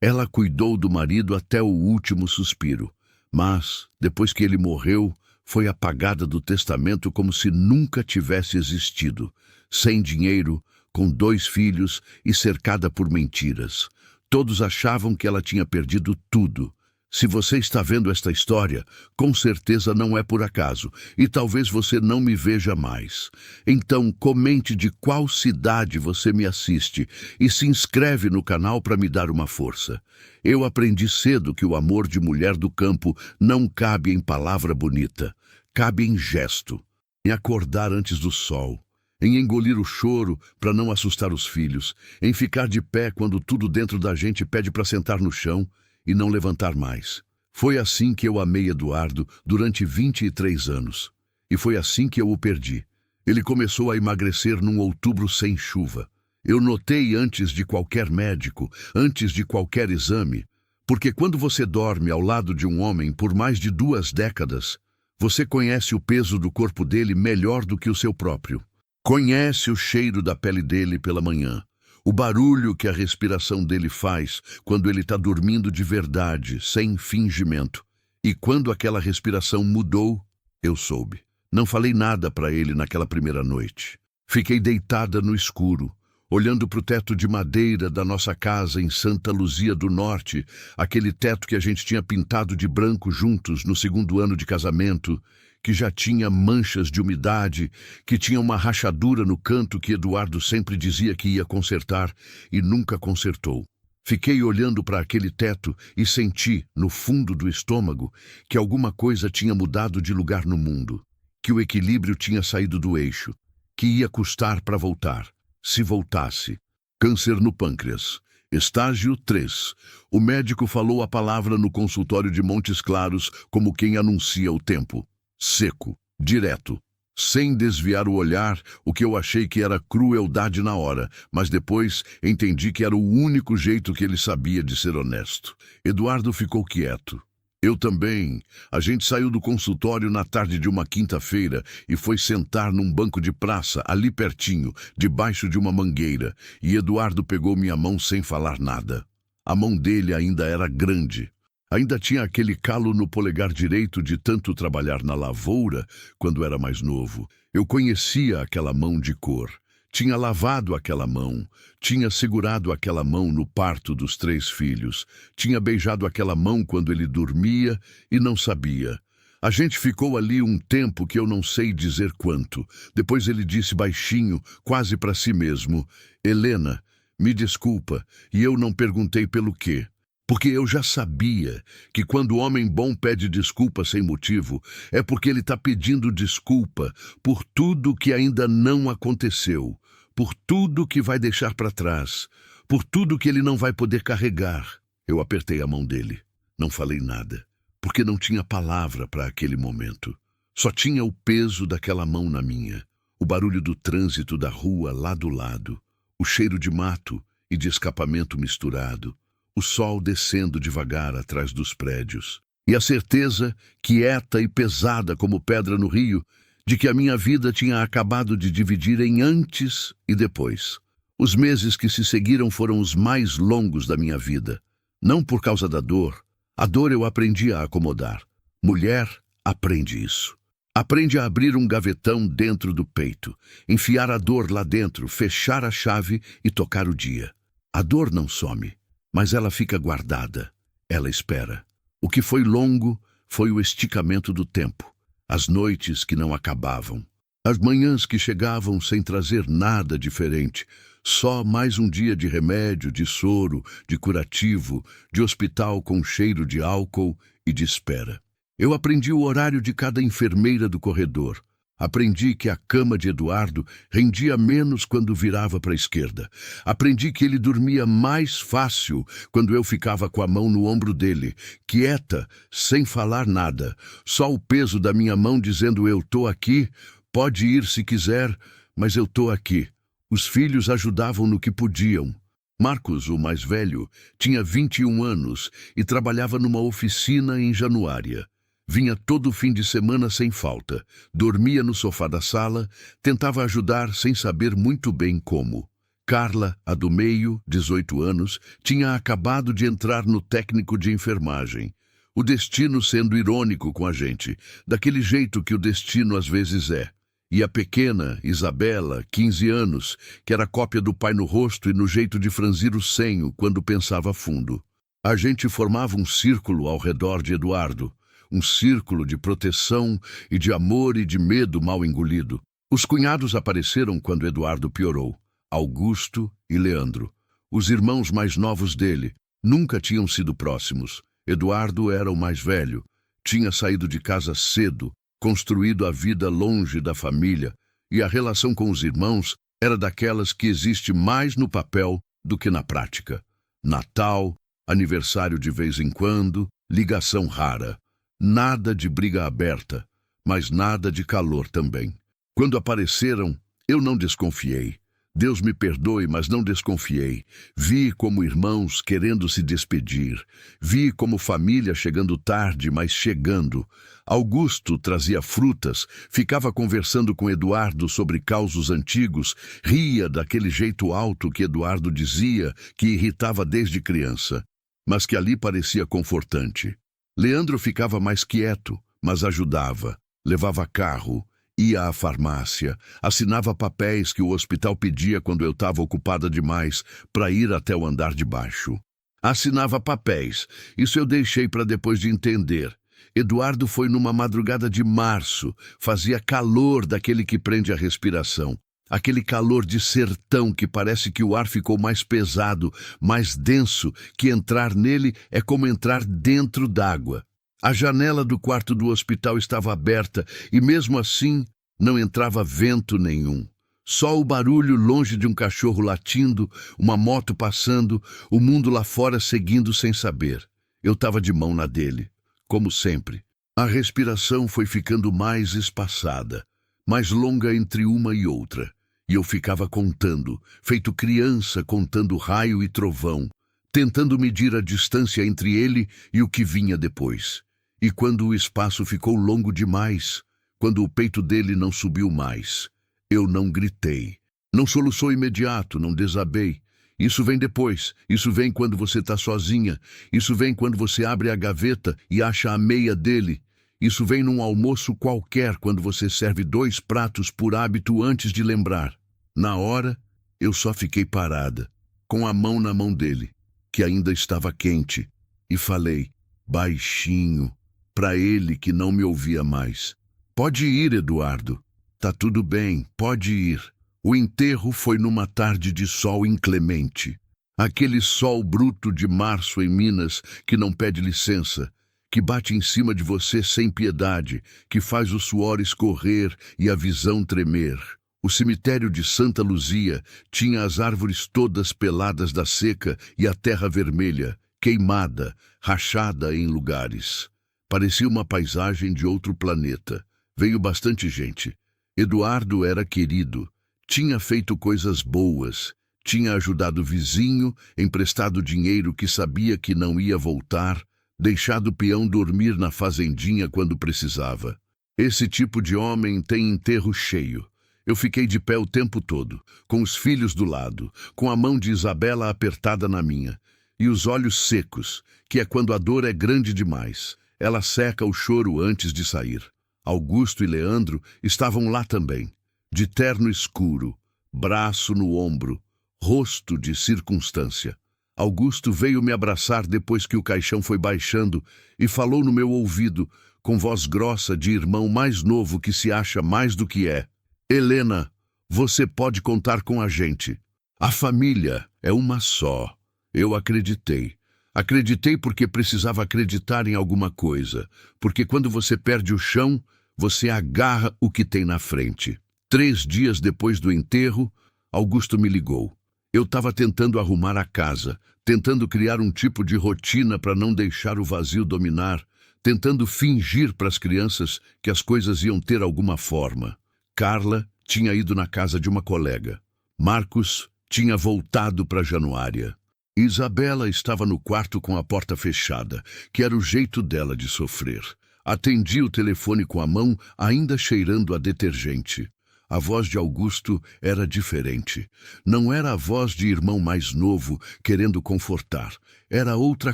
Ela cuidou do marido até o último suspiro, mas, depois que ele morreu, foi apagada do testamento como se nunca tivesse existido, sem dinheiro, com 2 filhos e cercada por mentiras. Todos achavam que ela tinha perdido tudo. Se você está vendo esta história, com certeza não é por acaso, e talvez você não me veja mais. Então, comente de qual cidade você me assiste e se inscreve no canal para me dar uma força. Eu aprendi cedo que o amor de mulher do campo não cabe em palavra bonita, cabe em gesto, em acordar antes do sol, em engolir o choro para não assustar os filhos, em ficar de pé quando tudo dentro da gente pede para sentar no chão e não levantar mais. Foi assim que eu amei Eduardo durante 23 anos. E foi assim que eu o perdi. Ele começou a emagrecer num outubro sem chuva. Eu notei antes de qualquer médico, antes de qualquer exame, porque quando você dorme ao lado de um homem por mais de 2 décadas, você conhece o peso do corpo dele melhor do que o seu próprio. Conhece o cheiro da pele dele pela manhã, o barulho que a respiração dele faz quando ele está dormindo de verdade, sem fingimento. E quando aquela respiração mudou, eu soube. Não falei nada para ele naquela primeira noite. Fiquei deitada no escuro, olhando para o teto de madeira da nossa casa em Santa Luzia do Norte, aquele teto que a gente tinha pintado de branco juntos no 2º ano de casamento, que já tinha manchas de umidade, que tinha uma rachadura no canto que Eduardo sempre dizia que ia consertar e nunca consertou. Fiquei olhando para aquele teto e senti, no fundo do estômago, que alguma coisa tinha mudado de lugar no mundo, que o equilíbrio tinha saído do eixo, que ia custar para voltar, se voltasse. Câncer no pâncreas. Estágio 3. O médico falou a palavra no consultório de Montes Claros como quem anuncia o tempo. Seco, direto, sem desviar o olhar, o que eu achei que era crueldade na hora, mas depois entendi que era o único jeito que ele sabia de ser honesto. Eduardo ficou quieto. Eu também. A gente saiu do consultório na tarde de uma quinta-feira e foi sentar num banco de praça, ali pertinho, debaixo de uma mangueira, e Eduardo pegou minha mão sem falar nada. A mão dele ainda era grande. Ainda tinha aquele calo no polegar direito de tanto trabalhar na lavoura quando era mais novo. Eu conhecia aquela mão de cor. Tinha lavado aquela mão. Tinha segurado aquela mão no parto dos 3 filhos. Tinha beijado aquela mão quando ele dormia e não sabia. A gente ficou ali um tempo que eu não sei dizer quanto. Depois ele disse baixinho, quase para si mesmo: "Helena, me desculpa", e eu não perguntei pelo quê. Porque eu já sabia que quando o homem bom pede desculpa sem motivo, é porque ele está pedindo desculpa por tudo que ainda não aconteceu, por tudo que vai deixar para trás, por tudo que ele não vai poder carregar. Eu apertei a mão dele. Não falei nada, porque não tinha palavra para aquele momento. Só tinha o peso daquela mão na minha, o barulho do trânsito da rua lá do lado, o cheiro de mato e de escapamento misturado, o sol descendo devagar atrás dos prédios, e a certeza, quieta e pesada como pedra no rio, de que a minha vida tinha acabado de dividir em antes e depois. Os meses que se seguiram foram os mais longos da minha vida. Não por causa da dor. A dor eu aprendi a acomodar. Mulher aprende isso. Aprende a abrir um gavetão dentro do peito, enfiar a dor lá dentro, fechar a chave e tocar o dia. A dor não some, mas ela fica guardada. Ela espera. O que foi longo foi o esticamento do tempo. As noites que não acabavam. As manhãs que chegavam sem trazer nada diferente. Só mais um dia de remédio, de soro, de curativo, de hospital com cheiro de álcool e de espera. Eu aprendi o horário de cada enfermeira do corredor. Aprendi que a cama de Eduardo rendia menos quando virava para a esquerda. Aprendi que ele dormia mais fácil quando eu ficava com a mão no ombro dele, quieta, sem falar nada. Só o peso da minha mão dizendo: "Eu tô aqui, pode ir se quiser, mas eu tô aqui." Os filhos ajudavam no que podiam. Marcos, o mais velho, tinha 21 anos e trabalhava numa oficina em Januária. Vinha todo fim de semana sem falta, dormia no sofá da sala, tentava ajudar sem saber muito bem como. Carla, a do meio, 18 anos, tinha acabado de entrar no técnico de enfermagem. O destino sendo irônico com a gente, daquele jeito que o destino às vezes é. E a pequena, Isabela, 15 anos, que era cópia do pai no rosto e no jeito de franzir o senho quando pensava fundo. A gente formava um círculo ao redor de Eduardo, um círculo de proteção e de amor e de medo mal engolido. Os cunhados apareceram quando Eduardo piorou, Augusto e Leandro. Os irmãos mais novos dele nunca tinham sido próximos. Eduardo era o mais velho, tinha saído de casa cedo, construído a vida longe da família, e a relação com os irmãos era daquelas que existe mais no papel do que na prática. Natal, aniversário de vez em quando, ligação rara. Nada de briga aberta, mas nada de calor também. Quando apareceram, eu não desconfiei. Deus me perdoe, mas não desconfiei. Vi como irmãos querendo se despedir. Vi como família chegando tarde, mas chegando. Augusto trazia frutas, ficava conversando com Eduardo sobre causos antigos, ria daquele jeito alto que Eduardo dizia que irritava desde criança, mas que ali parecia confortante. Leandro ficava mais quieto, mas ajudava, levava carro, ia à farmácia, assinava papéis que o hospital pedia quando eu estava ocupada demais para ir até o andar de baixo. Assinava papéis, isso eu deixei para depois de entender. Eduardo foi numa madrugada de março, fazia calor daquele que prende a respiração. Aquele calor de sertão que parece que o ar ficou mais pesado, mais denso, que entrar nele é como entrar dentro d'água. A janela do quarto do hospital estava aberta e mesmo assim não entrava vento nenhum. Só o barulho longe de um cachorro latindo, uma moto passando, o mundo lá fora seguindo sem saber. Eu estava de mão na dele, como sempre. A respiração foi ficando mais espaçada, mais longa entre uma e outra. E eu ficava contando, feito criança contando raio e trovão, tentando medir a distância entre ele e o que vinha depois. E quando o espaço ficou longo demais, quando o peito dele não subiu mais, eu não gritei. Não soluçou imediato, não desabei. Isso vem depois, isso vem quando você está sozinha, isso vem quando você abre a gaveta e acha a meia dele. Isso vem num almoço qualquer quando você serve 2 pratos por hábito antes de lembrar. Na hora, eu só fiquei parada, com a mão na mão dele, que ainda estava quente, e falei, baixinho, para ele que não me ouvia mais. Pode ir, Eduardo. Tá tudo bem, pode ir. O enterro foi numa tarde de sol inclemente. Aquele sol bruto de março em Minas que não pede licença, que bate em cima de você sem piedade, que faz o suor escorrer e a visão tremer. O cemitério de Santa Luzia tinha as árvores todas peladas da seca e a terra vermelha, queimada, rachada em lugares. Parecia uma paisagem de outro planeta. Veio bastante gente. Eduardo era querido. Tinha feito coisas boas. Tinha ajudado o vizinho, emprestado dinheiro que sabia que não ia voltar, deixado o peão dormir na fazendinha quando precisava. Esse tipo de homem tem enterro cheio. Eu fiquei de pé o tempo todo, com os filhos do lado, com a mão de Isabela apertada na minha, e os olhos secos, que é quando a dor é grande demais. Ela seca o choro antes de sair. Augusto e Leandro estavam lá também, de terno escuro, braço no ombro, rosto de circunstância. Augusto veio me abraçar depois que o caixão foi baixando e falou no meu ouvido, com voz grossa de irmão mais novo que se acha mais do que é. Helena, você pode contar com a gente. A família é uma só. Eu acreditei. Acreditei porque precisava acreditar em alguma coisa, porque quando você perde o chão, você agarra o que tem na frente. 3 dias depois do enterro, Augusto me ligou. Eu estava tentando arrumar a casa, tentando criar um tipo de rotina para não deixar o vazio dominar, tentando fingir para as crianças que as coisas iam ter alguma forma. Carla tinha ido na casa de uma colega. Marcos tinha voltado para Januária. Isabela estava no quarto com a porta fechada, que era o jeito dela de sofrer. Atendi o telefone com a mão, ainda cheirando a detergente. A voz de Augusto era diferente. Não era a voz de irmão mais novo querendo confortar. Era outra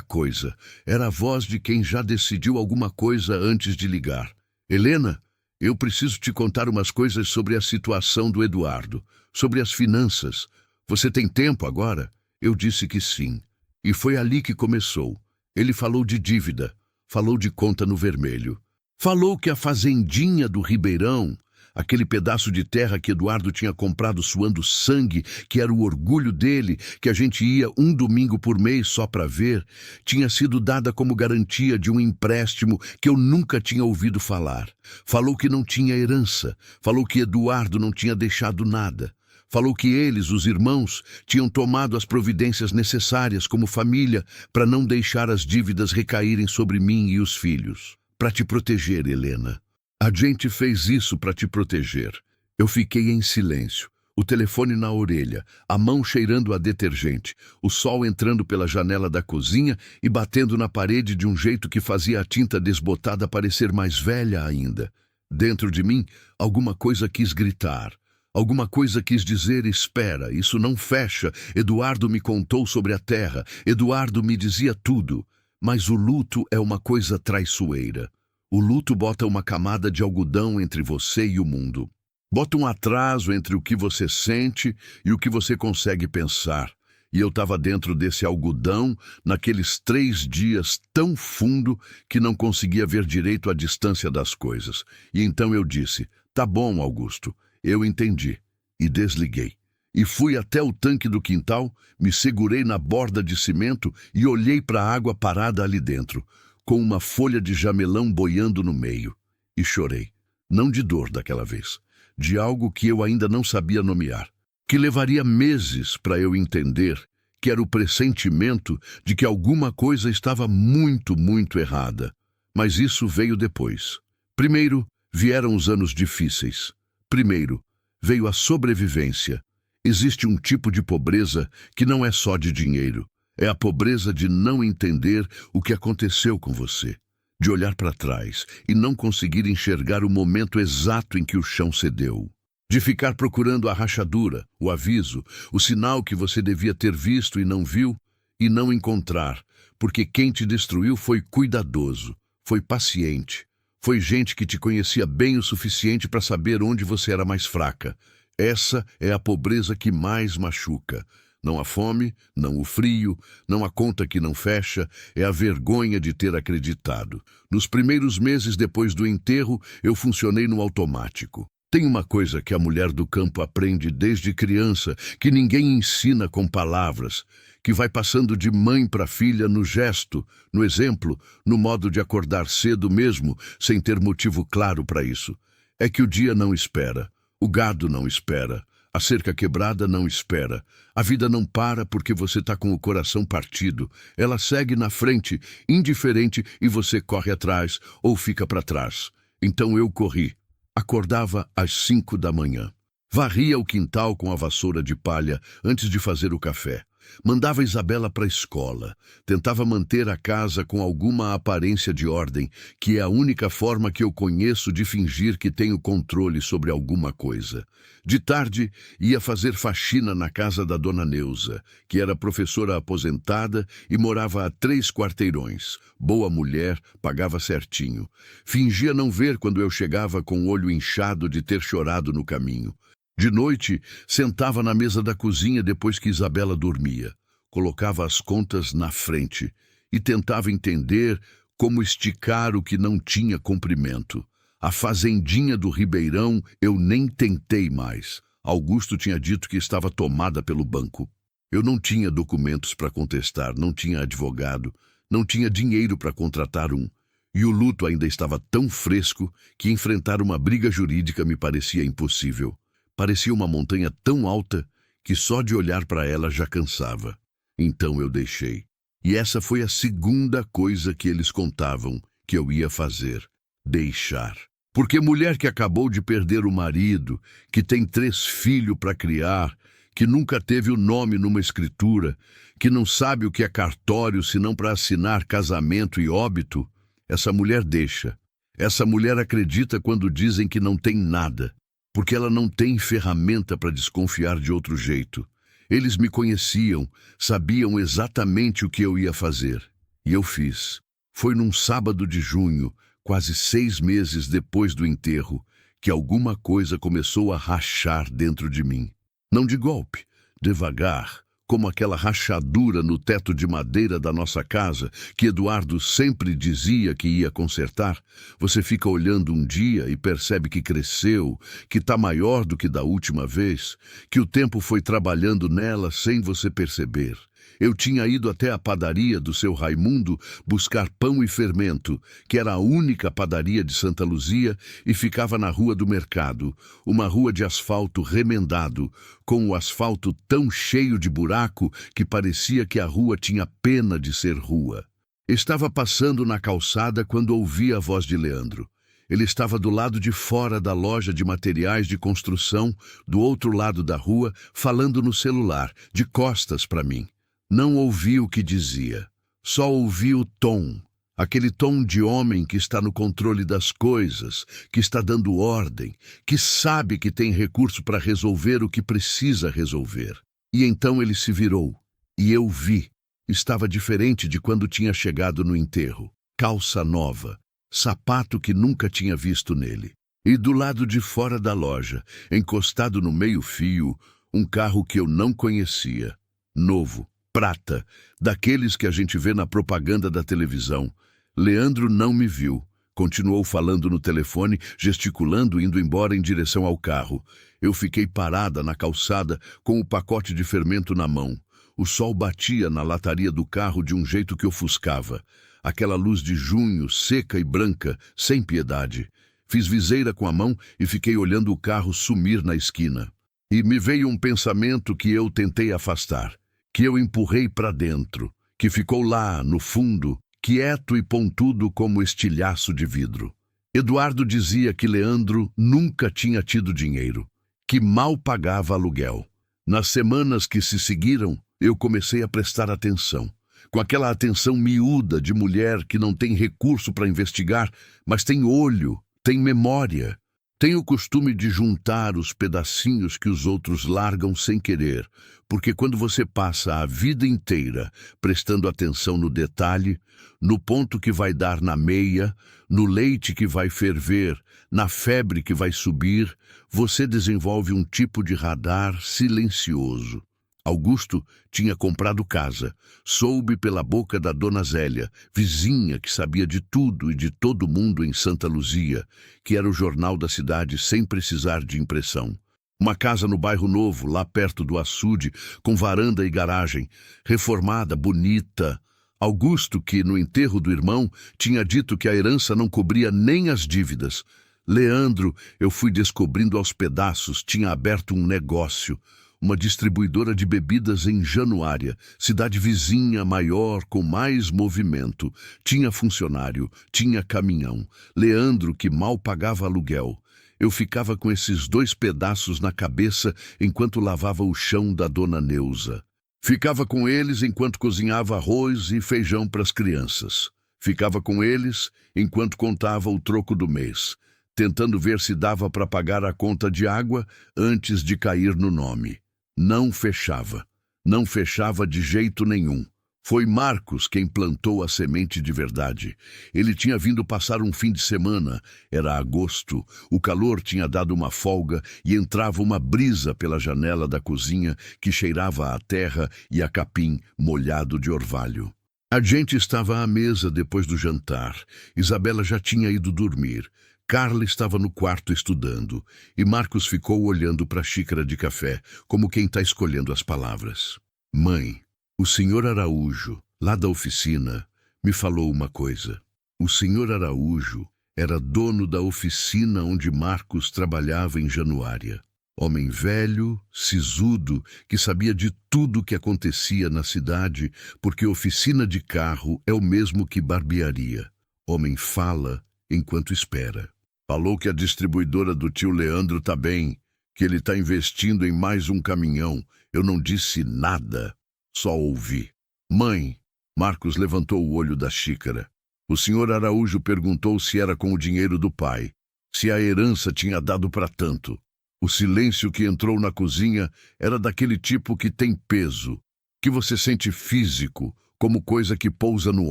coisa. Era a voz de quem já decidiu alguma coisa antes de ligar. Helena, eu preciso te contar umas coisas sobre a situação do Eduardo, sobre as finanças. Você tem tempo agora? Eu disse que sim. E foi ali que começou. Ele falou de dívida, falou de conta no vermelho. Falou que a fazendinha do Ribeirão, aquele pedaço de terra que Eduardo tinha comprado suando sangue, que era o orgulho dele, que a gente ia um domingo por mês só para ver, tinha sido dada como garantia de um empréstimo que eu nunca tinha ouvido falar. Falou que não tinha herança, falou que Eduardo não tinha deixado nada. Falou que eles, os irmãos, tinham tomado as providências necessárias como família para não deixar as dívidas recaírem sobre mim e os filhos. Para te proteger, Helena. A gente fez isso para te proteger. Eu fiquei em silêncio, o telefone na orelha, a mão cheirando a detergente, o sol entrando pela janela da cozinha e batendo na parede de um jeito que fazia a tinta desbotada parecer mais velha ainda. Dentro de mim, alguma coisa quis gritar. Alguma coisa quis dizer, espera, isso não fecha. Eduardo me contou sobre a terra, Eduardo me dizia tudo. Mas o luto é uma coisa traiçoeira. O luto bota uma camada de algodão entre você e o mundo. Bota um atraso entre o que você sente e o que você consegue pensar. E eu estava dentro desse algodão, naqueles 3 dias tão fundo que não conseguia ver direito a distância das coisas. E então eu disse, tá bom, Augusto. Eu entendi e desliguei. E fui até o tanque do quintal, me segurei na borda de cimento e olhei para a água parada ali dentro, com uma folha de jamelão boiando no meio. E chorei. Não de dor daquela vez, de algo que eu ainda não sabia nomear, que levaria meses para eu entender, que era o pressentimento de que alguma coisa estava muito, muito errada. Mas isso veio depois. Primeiro vieram os anos difíceis. Primeiro, veio a sobrevivência. Existe um tipo de pobreza que não é só de dinheiro. É a pobreza de não entender o que aconteceu com você, de olhar para trás e não conseguir enxergar o momento exato em que o chão cedeu, de ficar procurando a rachadura, o aviso, o sinal que você devia ter visto e não viu, e não encontrar, porque quem te destruiu foi cuidadoso, foi paciente. Foi gente que te conhecia bem o suficiente para saber onde você era mais fraca. Essa é a pobreza que mais machuca. Não a fome, não o frio, não a conta que não fecha, é a vergonha de ter acreditado. Nos primeiros meses depois do enterro, eu funcionei no automático. Tem uma coisa que a mulher do campo aprende desde criança, que ninguém ensina com palavras, que vai passando de mãe para filha no gesto, no exemplo, no modo de acordar cedo mesmo, sem ter motivo claro para isso. É que o dia não espera, o gado não espera, a cerca quebrada não espera, a vida não para porque você está com o coração partido, ela segue na frente, indiferente, e você corre atrás ou fica para trás. Então eu corri. Acordava às 5 da manhã. Varria o quintal com a vassoura de palha antes de fazer o café. Mandava Isabela para a escola. Tentava manter a casa com alguma aparência de ordem, que é a única forma que eu conheço de fingir que tenho controle sobre alguma coisa. De tarde, ia fazer faxina na casa da dona Neuza, que era professora aposentada e morava a 3 quarteirões. Boa mulher, pagava certinho. Fingia não ver quando eu chegava com o olho inchado de ter chorado no caminho. De noite, sentava na mesa da cozinha depois que Isabela dormia. Colocava as contas na frente e tentava entender como esticar o que não tinha comprimento. A fazendinha do Ribeirão eu nem tentei mais. Augusto tinha dito que estava tomada pelo banco. Eu não tinha documentos para contestar, não tinha advogado, não tinha dinheiro para contratar um. E o luto ainda estava tão fresco que enfrentar uma briga jurídica me parecia impossível. Parecia uma montanha tão alta que só de olhar para ela já cansava. Então eu deixei. E essa foi a segunda coisa que eles contavam que eu ia fazer: deixar. Porque mulher que acabou de perder o marido, que tem 3 filhos para criar, que nunca teve o nome numa escritura, que não sabe o que é cartório senão para assinar casamento e óbito, essa mulher deixa. Essa mulher acredita quando dizem que não tem nada. porque ela não tem ferramenta para desconfiar de outro jeito. Eles me conheciam, sabiam exatamente o que eu ia fazer. E eu fiz. Foi num sábado de junho, quase 6 meses depois do enterro, que alguma coisa começou a rachar dentro de mim. Não de golpe, devagar, como aquela rachadura no teto de madeira da nossa casa, que Eduardo sempre dizia que ia consertar. Você fica olhando um dia e percebe que cresceu, que está maior do que da última vez, que o tempo foi trabalhando nela sem você perceber. Eu tinha ido até a padaria do seu Raimundo buscar pão e fermento, que era a única padaria de Santa Luzia, e ficava na Rua do Mercado, uma rua de asfalto remendado, com o asfalto tão cheio de buraco que parecia que a rua tinha pena de ser rua. Estava passando na calçada quando ouvi a voz de Leandro. Ele estava do lado de fora da loja de materiais de construção, do outro lado da rua, falando no celular, de costas para mim. Não ouvi o que dizia, só ouvi o tom, aquele tom de homem que está no controle das coisas, que está dando ordem, que sabe que tem recurso para resolver o que precisa resolver. E então ele se virou, e eu vi. Estava diferente de quando tinha chegado no enterro. Calça nova, sapato que nunca tinha visto nele. E do lado de fora da loja, encostado no meio-fio, um carro que eu não conhecia, novo. Prata, daqueles que a gente vê na propaganda da televisão. Leandro não me viu. Continuou falando no telefone, gesticulando, indo embora em direção ao carro. Eu fiquei parada na calçada com o pacote de fermento na mão. O sol batia na lataria do carro de um jeito que ofuscava. Aquela luz de junho, seca e branca, sem piedade. Fiz viseira com a mão e fiquei olhando o carro sumir na esquina. E me veio um pensamento que eu tentei afastar, que eu empurrei para dentro, que ficou lá, no fundo, quieto e pontudo como estilhaço de vidro. Eduardo dizia que Leandro nunca tinha tido dinheiro, que mal pagava aluguel. Nas semanas que se seguiram, eu comecei a prestar atenção, com aquela atenção miúda de mulher que não tem recurso para investigar, mas tem olho, tem memória. Tem o costume de juntar os pedacinhos que os outros largam sem querer, porque quando você passa a vida inteira prestando atenção no detalhe, no ponto que vai dar na meia, no leite que vai ferver, na febre que vai subir, você desenvolve um tipo de radar silencioso. Augusto tinha comprado casa. Soube pela boca da dona Zélia, vizinha que sabia de tudo e de todo mundo em Santa Luzia, que era o jornal da cidade sem precisar de impressão. Uma casa no bairro Novo, lá perto do açude, com varanda e garagem, reformada, bonita. Augusto, que no enterro do irmão tinha dito que a herança não cobria nem as dívidas. Leandro, eu fui descobrindo aos pedaços, tinha aberto um negócio. Uma distribuidora de bebidas em Januária, cidade vizinha maior, com mais movimento. Tinha funcionário, tinha caminhão. Leandro, que mal pagava aluguel. Eu ficava com esses 2 pedaços na cabeça enquanto lavava o chão da dona Neuza. Ficava com eles enquanto cozinhava arroz e feijão para as crianças. Ficava com eles enquanto contava o troco do mês, tentando ver se dava para pagar a conta de água antes de cair no nome. Não fechava. Não fechava de jeito nenhum. Foi Marcos quem plantou a semente de verdade. Ele tinha vindo passar um fim de semana. Era agosto, o calor tinha dado uma folga e entrava uma brisa pela janela da cozinha que cheirava a terra e a capim molhado de orvalho. A gente estava à mesa depois do jantar. Isabela já tinha ido dormir. Carla estava no quarto estudando, e Marcos ficou olhando para a xícara de café, como quem está escolhendo as palavras. Mãe, o senhor Araújo, lá da oficina, me falou uma coisa. O senhor Araújo era dono da oficina onde Marcos trabalhava em Januária. Homem velho, sisudo, que sabia de tudo o que acontecia na cidade, porque oficina de carro é o mesmo que barbearia. Homem fala enquanto espera. Falou que a distribuidora do tio Leandro tá bem, que ele tá investindo em mais um caminhão. Eu não disse nada, só ouvi. Mãe, Marcos levantou o olho da xícara. O senhor Araújo perguntou se era com o dinheiro do pai, se a herança tinha dado para tanto. O silêncio que entrou na cozinha era daquele tipo que tem peso, que você sente físico, como coisa que pousa no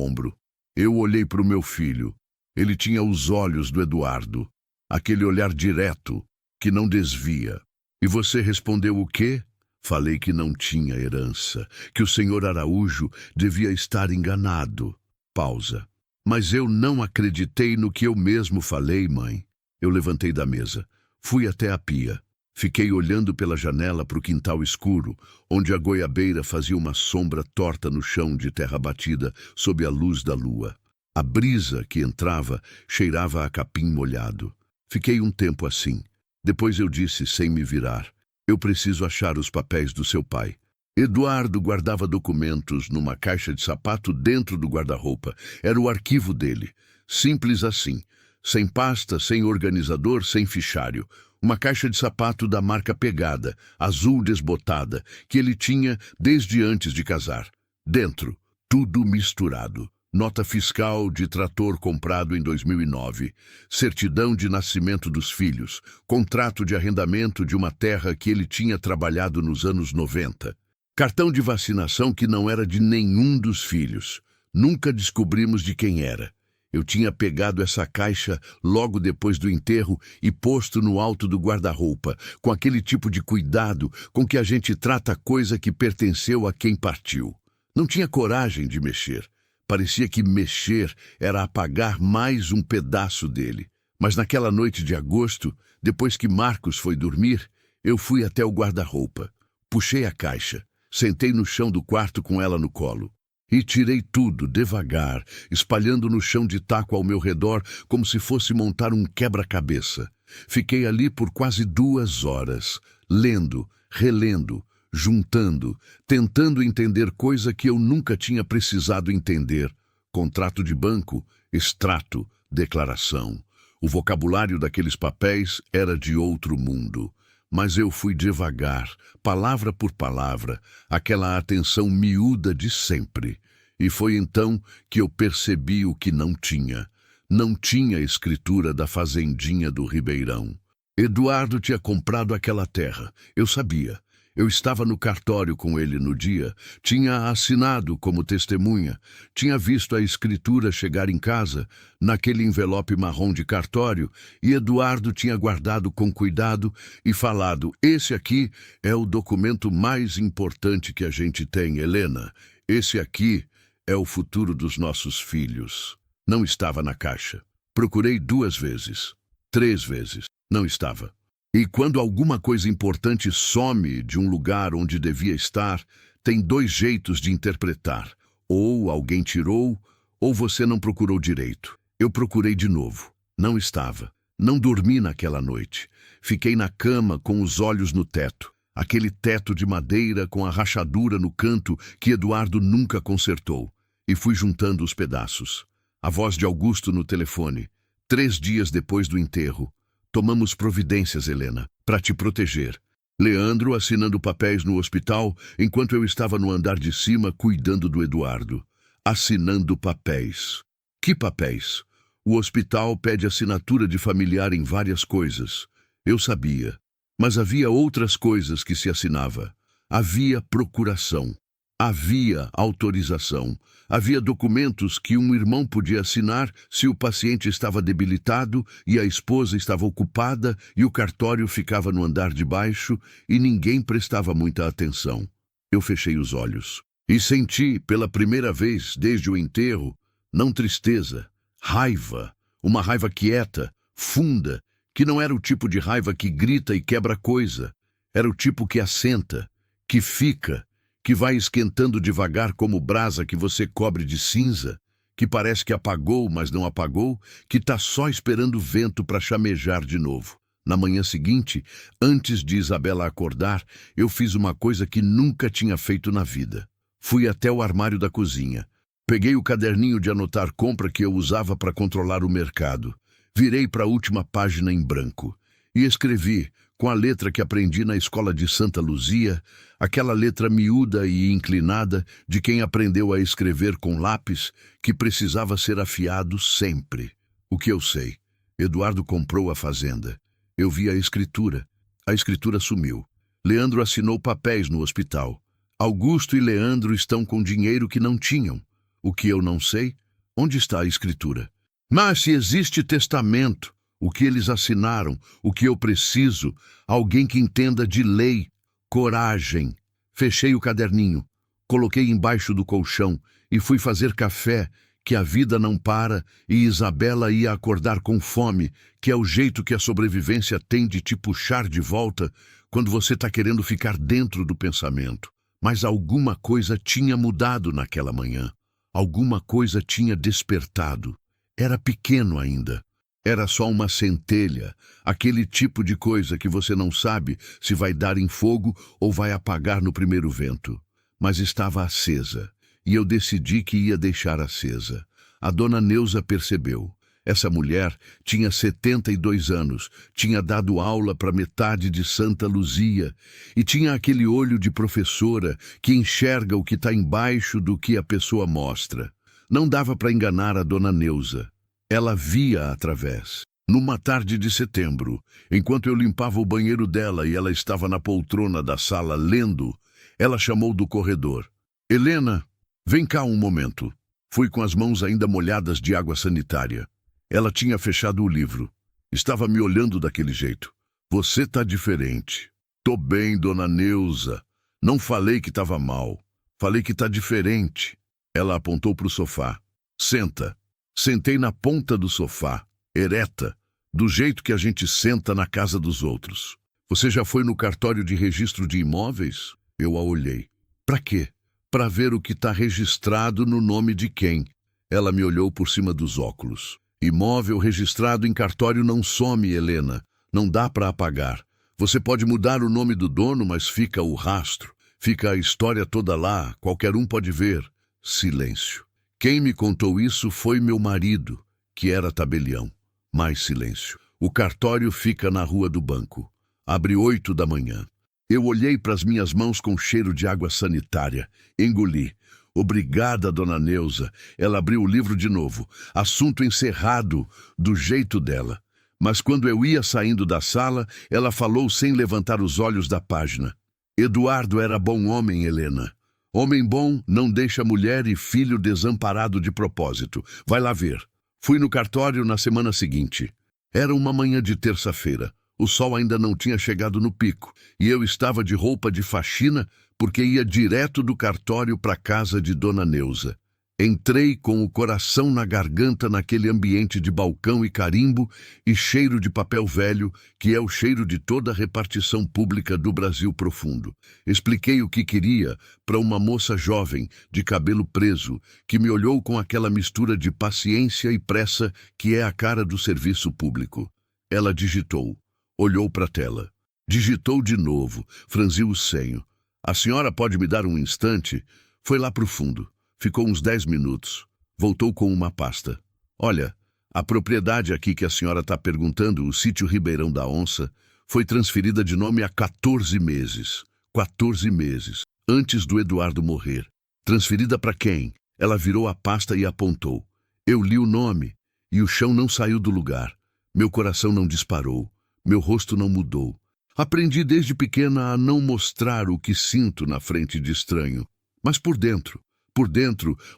ombro. Eu olhei para o meu filho. Ele tinha os olhos do Eduardo, aquele olhar direto, que não desvia. E você respondeu o quê? Falei que não tinha herança, que o senhor Araújo devia estar enganado. Pausa. Mas eu não acreditei no que eu mesmo falei, mãe. Eu levantei da mesa. Fui até a pia. Fiquei olhando pela janela para o quintal escuro, onde a goiabeira fazia uma sombra torta no chão de terra batida sob a luz da lua. A brisa que entrava cheirava a capim molhado. Fiquei um tempo assim. Depois eu disse, sem me virar, eu preciso achar os papéis do seu pai. Eduardo guardava documentos numa caixa de sapato dentro do guarda-roupa. Era o arquivo dele. Simples assim. Sem pasta, sem organizador, sem fichário. Uma caixa de sapato da marca Pegada, azul desbotada, que ele tinha desde antes de casar. Dentro, tudo misturado. Nota fiscal de trator comprado em 2009, certidão de nascimento dos filhos, contrato de arrendamento de uma terra que ele tinha trabalhado nos anos 90, cartão de vacinação que não era de nenhum dos filhos. Nunca descobrimos de quem era. Eu tinha pegado essa caixa logo depois do enterro e posto no alto do guarda-roupa, com aquele tipo de cuidado com que a gente trata a coisa que pertenceu a quem partiu. Não tinha coragem de mexer. Parecia que mexer era apagar mais um pedaço dele. Mas naquela noite de agosto, depois que Marcos foi dormir, eu fui até o guarda-roupa. Puxei a caixa, sentei no chão do quarto com ela no colo. E tirei tudo, devagar, espalhando no chão de taco ao meu redor como se fosse montar um quebra-cabeça. Fiquei ali por quase 2 horas, lendo, relendo, juntando, tentando entender coisa que eu nunca tinha precisado entender. Contrato de banco, extrato, declaração. O vocabulário daqueles papéis era de outro mundo. Mas eu fui devagar, palavra por palavra, aquela atenção miúda de sempre. E foi então que eu percebi o que não tinha. Não tinha escritura da fazendinha do Ribeirão. Eduardo tinha comprado aquela terra, eu sabia. Eu estava no cartório com ele no dia, tinha assinado como testemunha, tinha visto a escritura chegar em casa, naquele envelope marrom de cartório, e Eduardo tinha guardado com cuidado e falado, esse aqui é o documento mais importante que a gente tem, Helena. Esse aqui é o futuro dos nossos filhos. Não estava na caixa. Procurei 2 vezes, 3 vezes, não estava. E quando alguma coisa importante some de um lugar onde devia estar, tem 2 jeitos de interpretar. Ou alguém tirou, ou você não procurou direito. Eu procurei de novo. Não estava. Não dormi naquela noite. Fiquei na cama com os olhos no teto. Aquele teto de madeira com a rachadura no canto que Eduardo nunca consertou. E fui juntando os pedaços. A voz de Augusto no telefone. 3 dias depois do enterro. Tomamos providências, Helena, para te proteger. Leandro assinando papéis no hospital, enquanto eu estava no andar de cima cuidando do Eduardo. Assinando papéis. Que papéis? O hospital pede assinatura de familiar em várias coisas. Eu sabia. Mas havia outras coisas que se assinava. Havia procuração. Havia autorização. Havia documentos que um irmão podia assinar se o paciente estava debilitado e a esposa estava ocupada e o cartório ficava no andar de baixo e ninguém prestava muita atenção. Eu fechei os olhos e senti, pela primeira vez desde o enterro, não tristeza, raiva, uma raiva quieta, funda, que não era o tipo de raiva que grita e quebra coisa. Era o tipo que assenta, que fica, que vai esquentando devagar como brasa que você cobre de cinza, que parece que apagou, mas não apagou, que está só esperando o vento para chamejar de novo. Na manhã seguinte, antes de Isabela acordar, eu fiz uma coisa que nunca tinha feito na vida. Fui até o armário da cozinha. Peguei o caderninho de anotar compra que eu usava para controlar o mercado. Virei para a última página em branco e escrevi, com a letra que aprendi na escola de Santa Luzia, aquela letra miúda e inclinada de quem aprendeu a escrever com lápis que precisava ser afiado sempre. O que eu sei? Eduardo comprou a fazenda. Eu vi a escritura. A escritura sumiu. Leandro assinou papéis no hospital. Augusto e Leandro estão com dinheiro que não tinham. O que eu não sei? Onde está a escritura? Mas se existe testamento, o que eles assinaram, o que eu preciso, alguém que entenda de lei, coragem. Fechei o caderninho, coloquei embaixo do colchão e fui fazer café, que a vida não para, e Isabela ia acordar com fome, que é o jeito que a sobrevivência tem de te puxar de volta quando você está querendo ficar dentro do pensamento. Mas alguma coisa tinha mudado naquela manhã. Alguma coisa tinha despertado. Era pequeno ainda. Era só uma centelha, aquele tipo de coisa que você não sabe se vai dar em fogo ou vai apagar no primeiro vento. Mas estava acesa, e eu decidi que ia deixar acesa. A dona Neuza percebeu. Essa mulher tinha 72 anos, tinha dado aula para metade de Santa Luzia e tinha aquele olho de professora que enxerga o que está embaixo do que a pessoa mostra. Não dava para enganar a dona Neuza. Ela via através. Numa tarde de setembro, enquanto eu limpava o banheiro dela e ela estava na poltrona da sala lendo, ela chamou do corredor. Helena, vem cá um momento. Fui com as mãos ainda molhadas de água sanitária. Ela tinha fechado o livro. Estava me olhando daquele jeito. Você tá diferente. Tô bem, dona Neuza. Não falei que estava mal. Falei que tá diferente. Ela apontou para o sofá. Senta. Sentei na ponta do sofá, ereta, do jeito que a gente senta na casa dos outros. Você já foi no cartório de registro de imóveis? Eu a olhei. Pra quê? Pra ver o que está registrado no nome de quem? Ela me olhou por cima dos óculos. Imóvel registrado em cartório não some, Helena. Não dá para apagar. Você pode mudar o nome do dono, mas fica o rastro. Fica a história toda lá, qualquer um pode ver. Silêncio. Quem me contou isso foi meu marido, que era tabelião. Mais silêncio. O cartório fica na rua do banco. Abre 8 da manhã. Eu olhei para as minhas mãos com cheiro de água sanitária. Engoli. Obrigada, dona Neuza. Ela abriu o livro de novo. Assunto encerrado, do jeito dela. Mas quando eu ia saindo da sala, ela falou sem levantar os olhos da página. Eduardo era bom homem, Helena. Homem bom não deixa mulher e filho desamparado de propósito. Vai lá ver. Fui no cartório na semana seguinte. Era uma manhã de terça-feira. O sol ainda não tinha chegado no pico, e eu estava de roupa de faxina porque ia direto do cartório para a casa de dona Neuza. Entrei com o coração na garganta naquele ambiente de balcão e carimbo e cheiro de papel velho, que é o cheiro de toda a repartição pública do Brasil profundo. Expliquei o que queria para uma moça jovem, de cabelo preso, que me olhou com aquela mistura de paciência e pressa que é a cara do serviço público. Ela digitou, olhou para a tela. Digitou de novo, franziu o senho. A senhora pode me dar um instante? Foi lá para o fundo. Ficou uns 10 minutos. Voltou com uma pasta. Olha, a propriedade aqui que a senhora está perguntando, o sítio Ribeirão da Onça, foi transferida de nome há 14 meses. 14 meses, antes do Eduardo morrer. Transferida para quem? Ela virou a pasta e apontou. Eu li o nome, e o chão não saiu do lugar. Meu coração não disparou. Meu rosto não mudou. Aprendi desde pequena a não mostrar o que sinto na frente de estranho. Mas por dentro,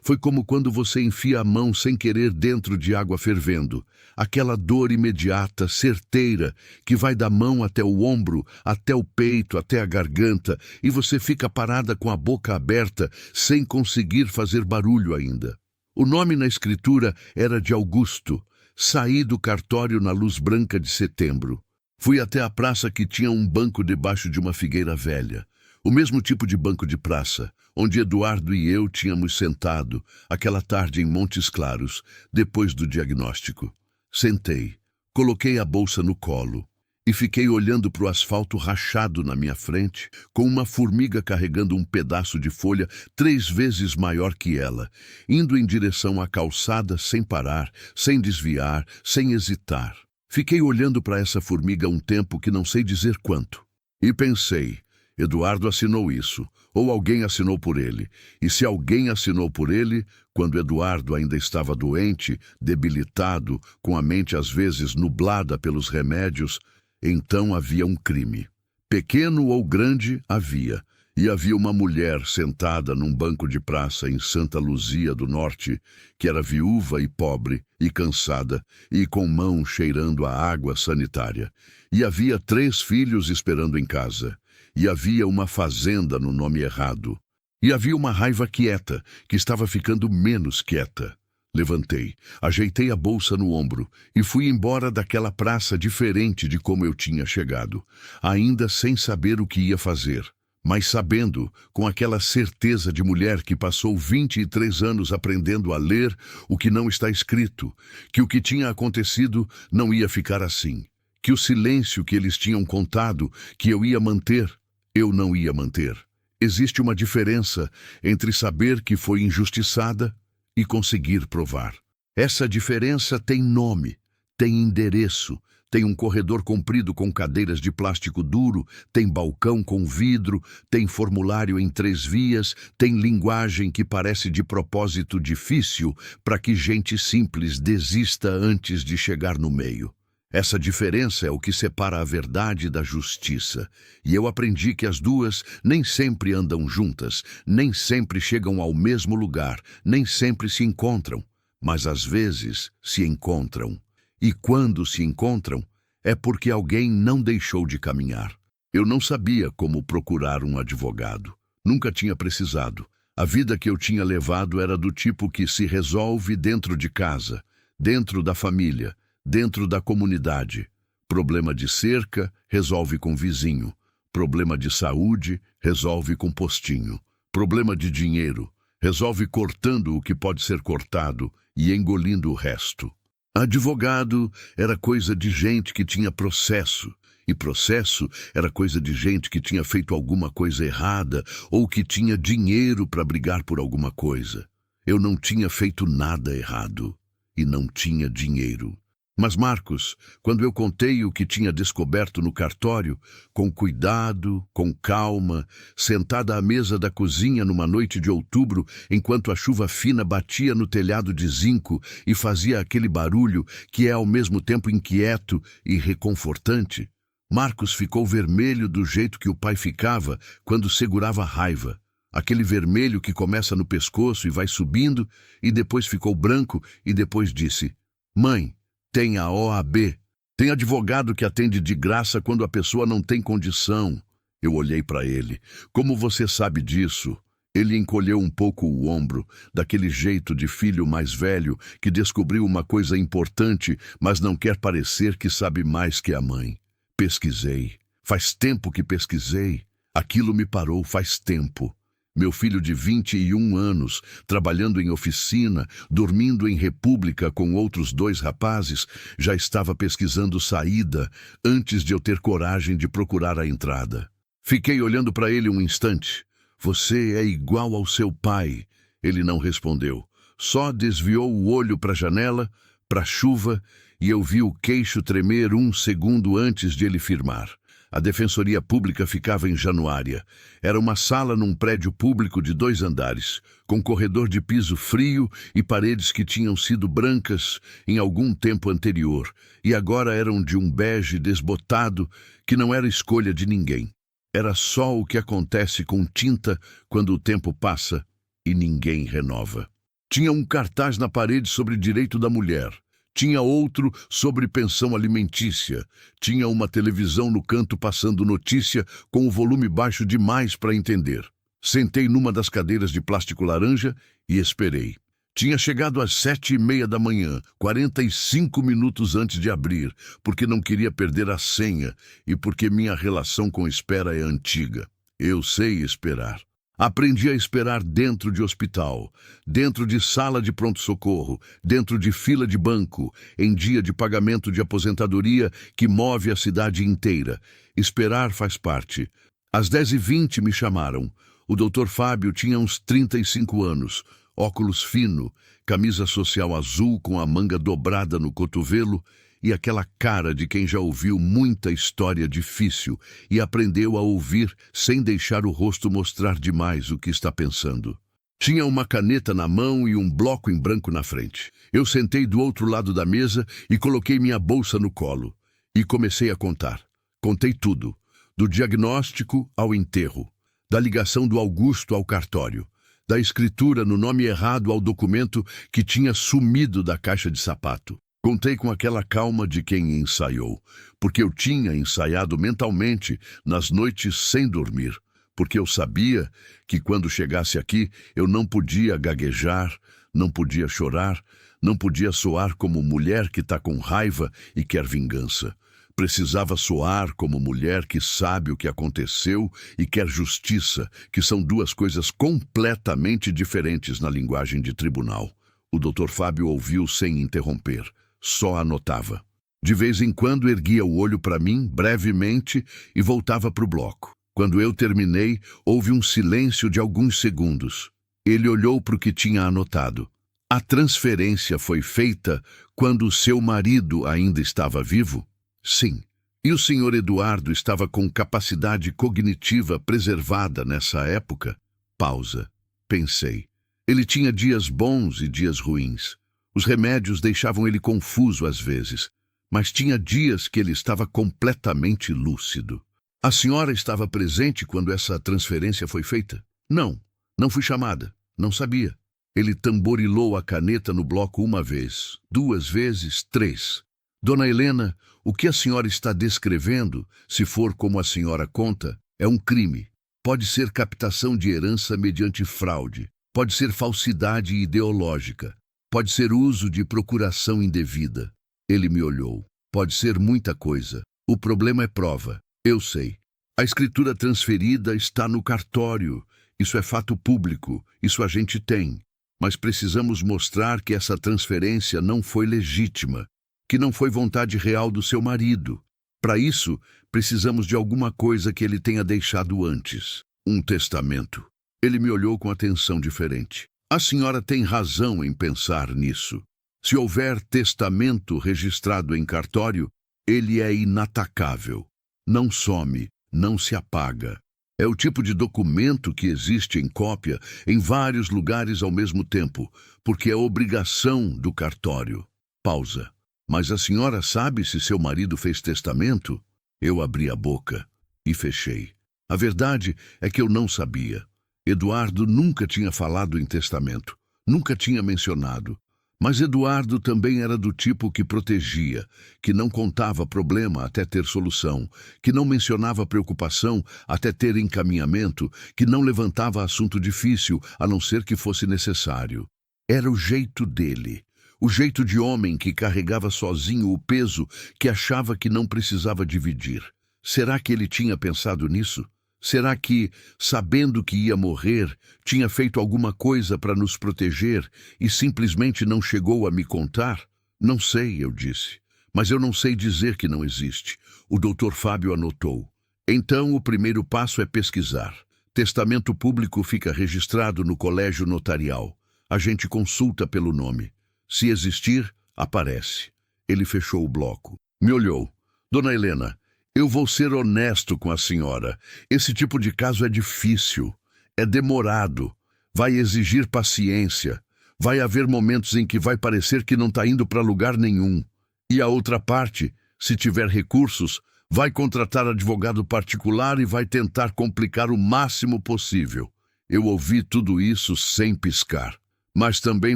foi como quando você enfia a mão sem querer dentro de água fervendo. Aquela dor imediata, certeira, que vai da mão até o ombro, até o peito, até a garganta, e você fica parada com a boca aberta, sem conseguir fazer barulho ainda. O nome na escritura era de Augusto. Saí do cartório na luz branca de setembro. Fui até a praça que tinha um banco debaixo de uma figueira velha. O mesmo tipo de banco de praça, onde Eduardo e eu tínhamos sentado aquela tarde em Montes Claros, depois do diagnóstico. Sentei, coloquei a bolsa no colo e fiquei olhando para o asfalto rachado na minha frente, com uma formiga carregando um pedaço de folha 3 vezes maior que ela, indo em direção à calçada sem parar, sem desviar, sem hesitar. Fiquei olhando para essa formiga um tempo que não sei dizer quanto. E pensei, Eduardo assinou isso, ou alguém assinou por ele. E se alguém assinou por ele, quando Eduardo ainda estava doente, debilitado, com a mente às vezes nublada pelos remédios, então havia um crime. Pequeno ou grande, havia. E havia uma mulher sentada num banco de praça em Santa Luzia do Norte, que era viúva e pobre, e cansada, e com mão cheirando a água sanitária. E havia 3 filhos esperando em casa. E havia uma fazenda no nome errado. E havia uma raiva quieta, que estava ficando menos quieta. Levantei, ajeitei a bolsa no ombro e fui embora daquela praça diferente de como eu tinha chegado, ainda sem saber o que ia fazer, mas sabendo, com aquela certeza de mulher que passou 23 anos aprendendo a ler o que não está escrito, que o que tinha acontecido não ia ficar assim, que o silêncio que eles tinham contado que eu ia manter, eu não ia manter. Existe uma diferença entre saber que foi injustiçada e conseguir provar. Essa diferença tem nome, tem endereço, tem um corredor comprido com cadeiras de plástico duro, tem balcão com vidro, tem formulário em 3 vias, tem linguagem que parece de propósito difícil para que gente simples desista antes de chegar no meio. Essa diferença é o que separa a verdade da justiça. E eu aprendi que as duas nem sempre andam juntas, nem sempre chegam ao mesmo lugar, nem sempre se encontram, mas às vezes se encontram. E quando se encontram, é porque alguém não deixou de caminhar. Eu não sabia como procurar um advogado. Nunca tinha precisado. A vida que eu tinha levado era do tipo que se resolve dentro de casa, dentro da família, dentro da comunidade. Problema de cerca, resolve com vizinho. Problema de saúde, resolve com postinho. Problema de dinheiro, resolve cortando o que pode ser cortado e engolindo o resto. Advogado era coisa de gente que tinha processo, e processo era coisa de gente que tinha feito alguma coisa errada ou que tinha dinheiro para brigar por alguma coisa. Eu não tinha feito nada errado e não tinha dinheiro. Mas Marcos, quando eu contei o que tinha descoberto no cartório, com cuidado, com calma, sentada à mesa da cozinha numa noite de outubro, enquanto a chuva fina batia no telhado de zinco e fazia aquele barulho que é ao mesmo tempo inquieto e reconfortante, Marcos ficou vermelho do jeito que o pai ficava quando segurava a raiva. Aquele vermelho que começa no pescoço e vai subindo, e depois ficou branco e depois disse: "Mãe, tem a OAB. Tem advogado que atende de graça quando a pessoa não tem condição." Eu olhei para ele. "Como você sabe disso?" Ele encolheu um pouco o ombro, daquele jeito de filho mais velho que descobriu uma coisa importante, mas não quer parecer que sabe mais que a mãe. Pesquisei. Faz tempo que pesquisei. Aquilo me parou faz tempo. Meu filho de 21 anos, trabalhando em oficina, dormindo em república com outros 2 rapazes, já estava pesquisando saída antes de eu ter coragem de procurar a entrada. Fiquei olhando para ele um instante. "Você é igual ao seu pai." Ele não respondeu. Só desviou o olho para a janela, para a chuva, e eu vi o queixo tremer 1 segundo antes de ele firmar. A Defensoria Pública ficava em Januária. Era uma sala num prédio público de 2 andares, com corredor de piso frio e paredes que tinham sido brancas em algum tempo anterior, e agora eram de um bege desbotado que não era escolha de ninguém. Era só o que acontece com tinta quando o tempo passa e ninguém renova. Tinha um cartaz na parede sobre direito da mulher. Tinha outro sobre pensão alimentícia. Tinha uma televisão no canto passando notícia com o volume baixo demais para entender. Sentei numa das cadeiras de plástico laranja e esperei. Tinha chegado às 7h30 da manhã, 45 minutos antes de abrir, porque não queria perder a senha e porque minha relação com espera é antiga. Eu sei esperar. Aprendi a esperar dentro de hospital, dentro de sala de pronto-socorro, dentro de fila de banco, em dia de pagamento de aposentadoria que move a cidade inteira. Esperar faz parte. Às 10h20 me chamaram. O Dr. Fábio tinha uns 35 anos, óculos fino, camisa social azul com a manga dobrada no cotovelo e aquela cara de quem já ouviu muita história difícil e aprendeu a ouvir sem deixar o rosto mostrar demais o que está pensando. Tinha uma caneta na mão e um bloco em branco na frente. Eu sentei do outro lado da mesa e coloquei minha bolsa no colo. E comecei a contar. Contei tudo. do diagnóstico ao enterro, da ligação do Augusto ao cartório, da escritura no nome errado ao documento que tinha sumido da caixa de sapato. Contei com aquela calma de quem ensaiou, porque eu tinha ensaiado mentalmente nas noites sem dormir, porque eu sabia que quando chegasse aqui eu não podia gaguejar, não podia chorar, não podia soar como mulher que está com raiva e quer vingança. Precisava soar como mulher que sabe o que aconteceu e quer justiça, que são duas coisas completamente diferentes na linguagem de tribunal. O Dr. Fábio ouviu sem interromper, só anotava. De vez em quando erguia o olho para mim, brevemente, e voltava para o bloco. Quando eu terminei, houve um silêncio de alguns segundos. Ele olhou para o que tinha anotado. A transferência foi feita quando o seu marido ainda estava vivo? Sim. E o Sr. Eduardo estava com capacidade cognitiva preservada nessa época? Pausa. Pensei. Ele tinha dias bons e dias ruins. Os remédios deixavam ele confuso às vezes, mas tinha dias que ele estava completamente lúcido. A senhora estava presente quando essa transferência foi feita? Não. Não fui chamada. Não sabia. Ele tamborilou a caneta no bloco uma vez, duas vezes, três. Dona Helena, o que a senhora está descrevendo, se for como a senhora conta, é um crime. Pode ser captação de herança mediante fraude. Pode ser falsidade ideológica. Pode ser uso de procuração indevida. Ele me olhou. Pode ser muita coisa. O problema é prova. Eu sei. A escritura transferida está no cartório. Isso é fato público. Isso a gente tem. Mas precisamos mostrar que essa transferência não foi legítima, que não foi vontade real do seu marido. Para isso, precisamos de alguma coisa que ele tenha deixado antes. Um testamento. Ele me olhou com atenção diferente. A senhora tem razão em pensar nisso. Se houver testamento registrado em cartório, ele é inatacável. Não some, não se apaga. É o tipo de documento que existe em cópia em vários lugares ao mesmo tempo, porque é obrigação do cartório. Pausa. Mas a senhora sabe se seu marido fez testamento? Eu abri a boca e fechei. A verdade é que eu não sabia. Eduardo nunca tinha falado em testamento, nunca tinha mencionado. Mas Eduardo também era do tipo que protegia, que não contava problema até ter solução, que não mencionava preocupação até ter encaminhamento, que não levantava assunto difícil a não ser que fosse necessário. Era o jeito dele, o jeito de homem que carregava sozinho o peso que achava que não precisava dividir. Será que ele tinha pensado nisso? Será que, sabendo que ia morrer, tinha feito alguma coisa para nos proteger e simplesmente não chegou a me contar? Não sei, eu disse. Mas eu não sei dizer que não existe. O Dr. Fábio anotou. Então, o primeiro passo é pesquisar. Testamento público fica registrado no colégio notarial. A gente consulta pelo nome. Se existir, aparece. Ele fechou o bloco. Me olhou. Dona Helena, eu vou ser honesto com a senhora. Esse tipo de caso é difícil, é demorado, vai exigir paciência, vai haver momentos em que vai parecer que não está indo para lugar nenhum. E a outra parte, se tiver recursos, vai contratar advogado particular e vai tentar complicar o máximo possível. Eu ouvi tudo isso sem piscar. Mas também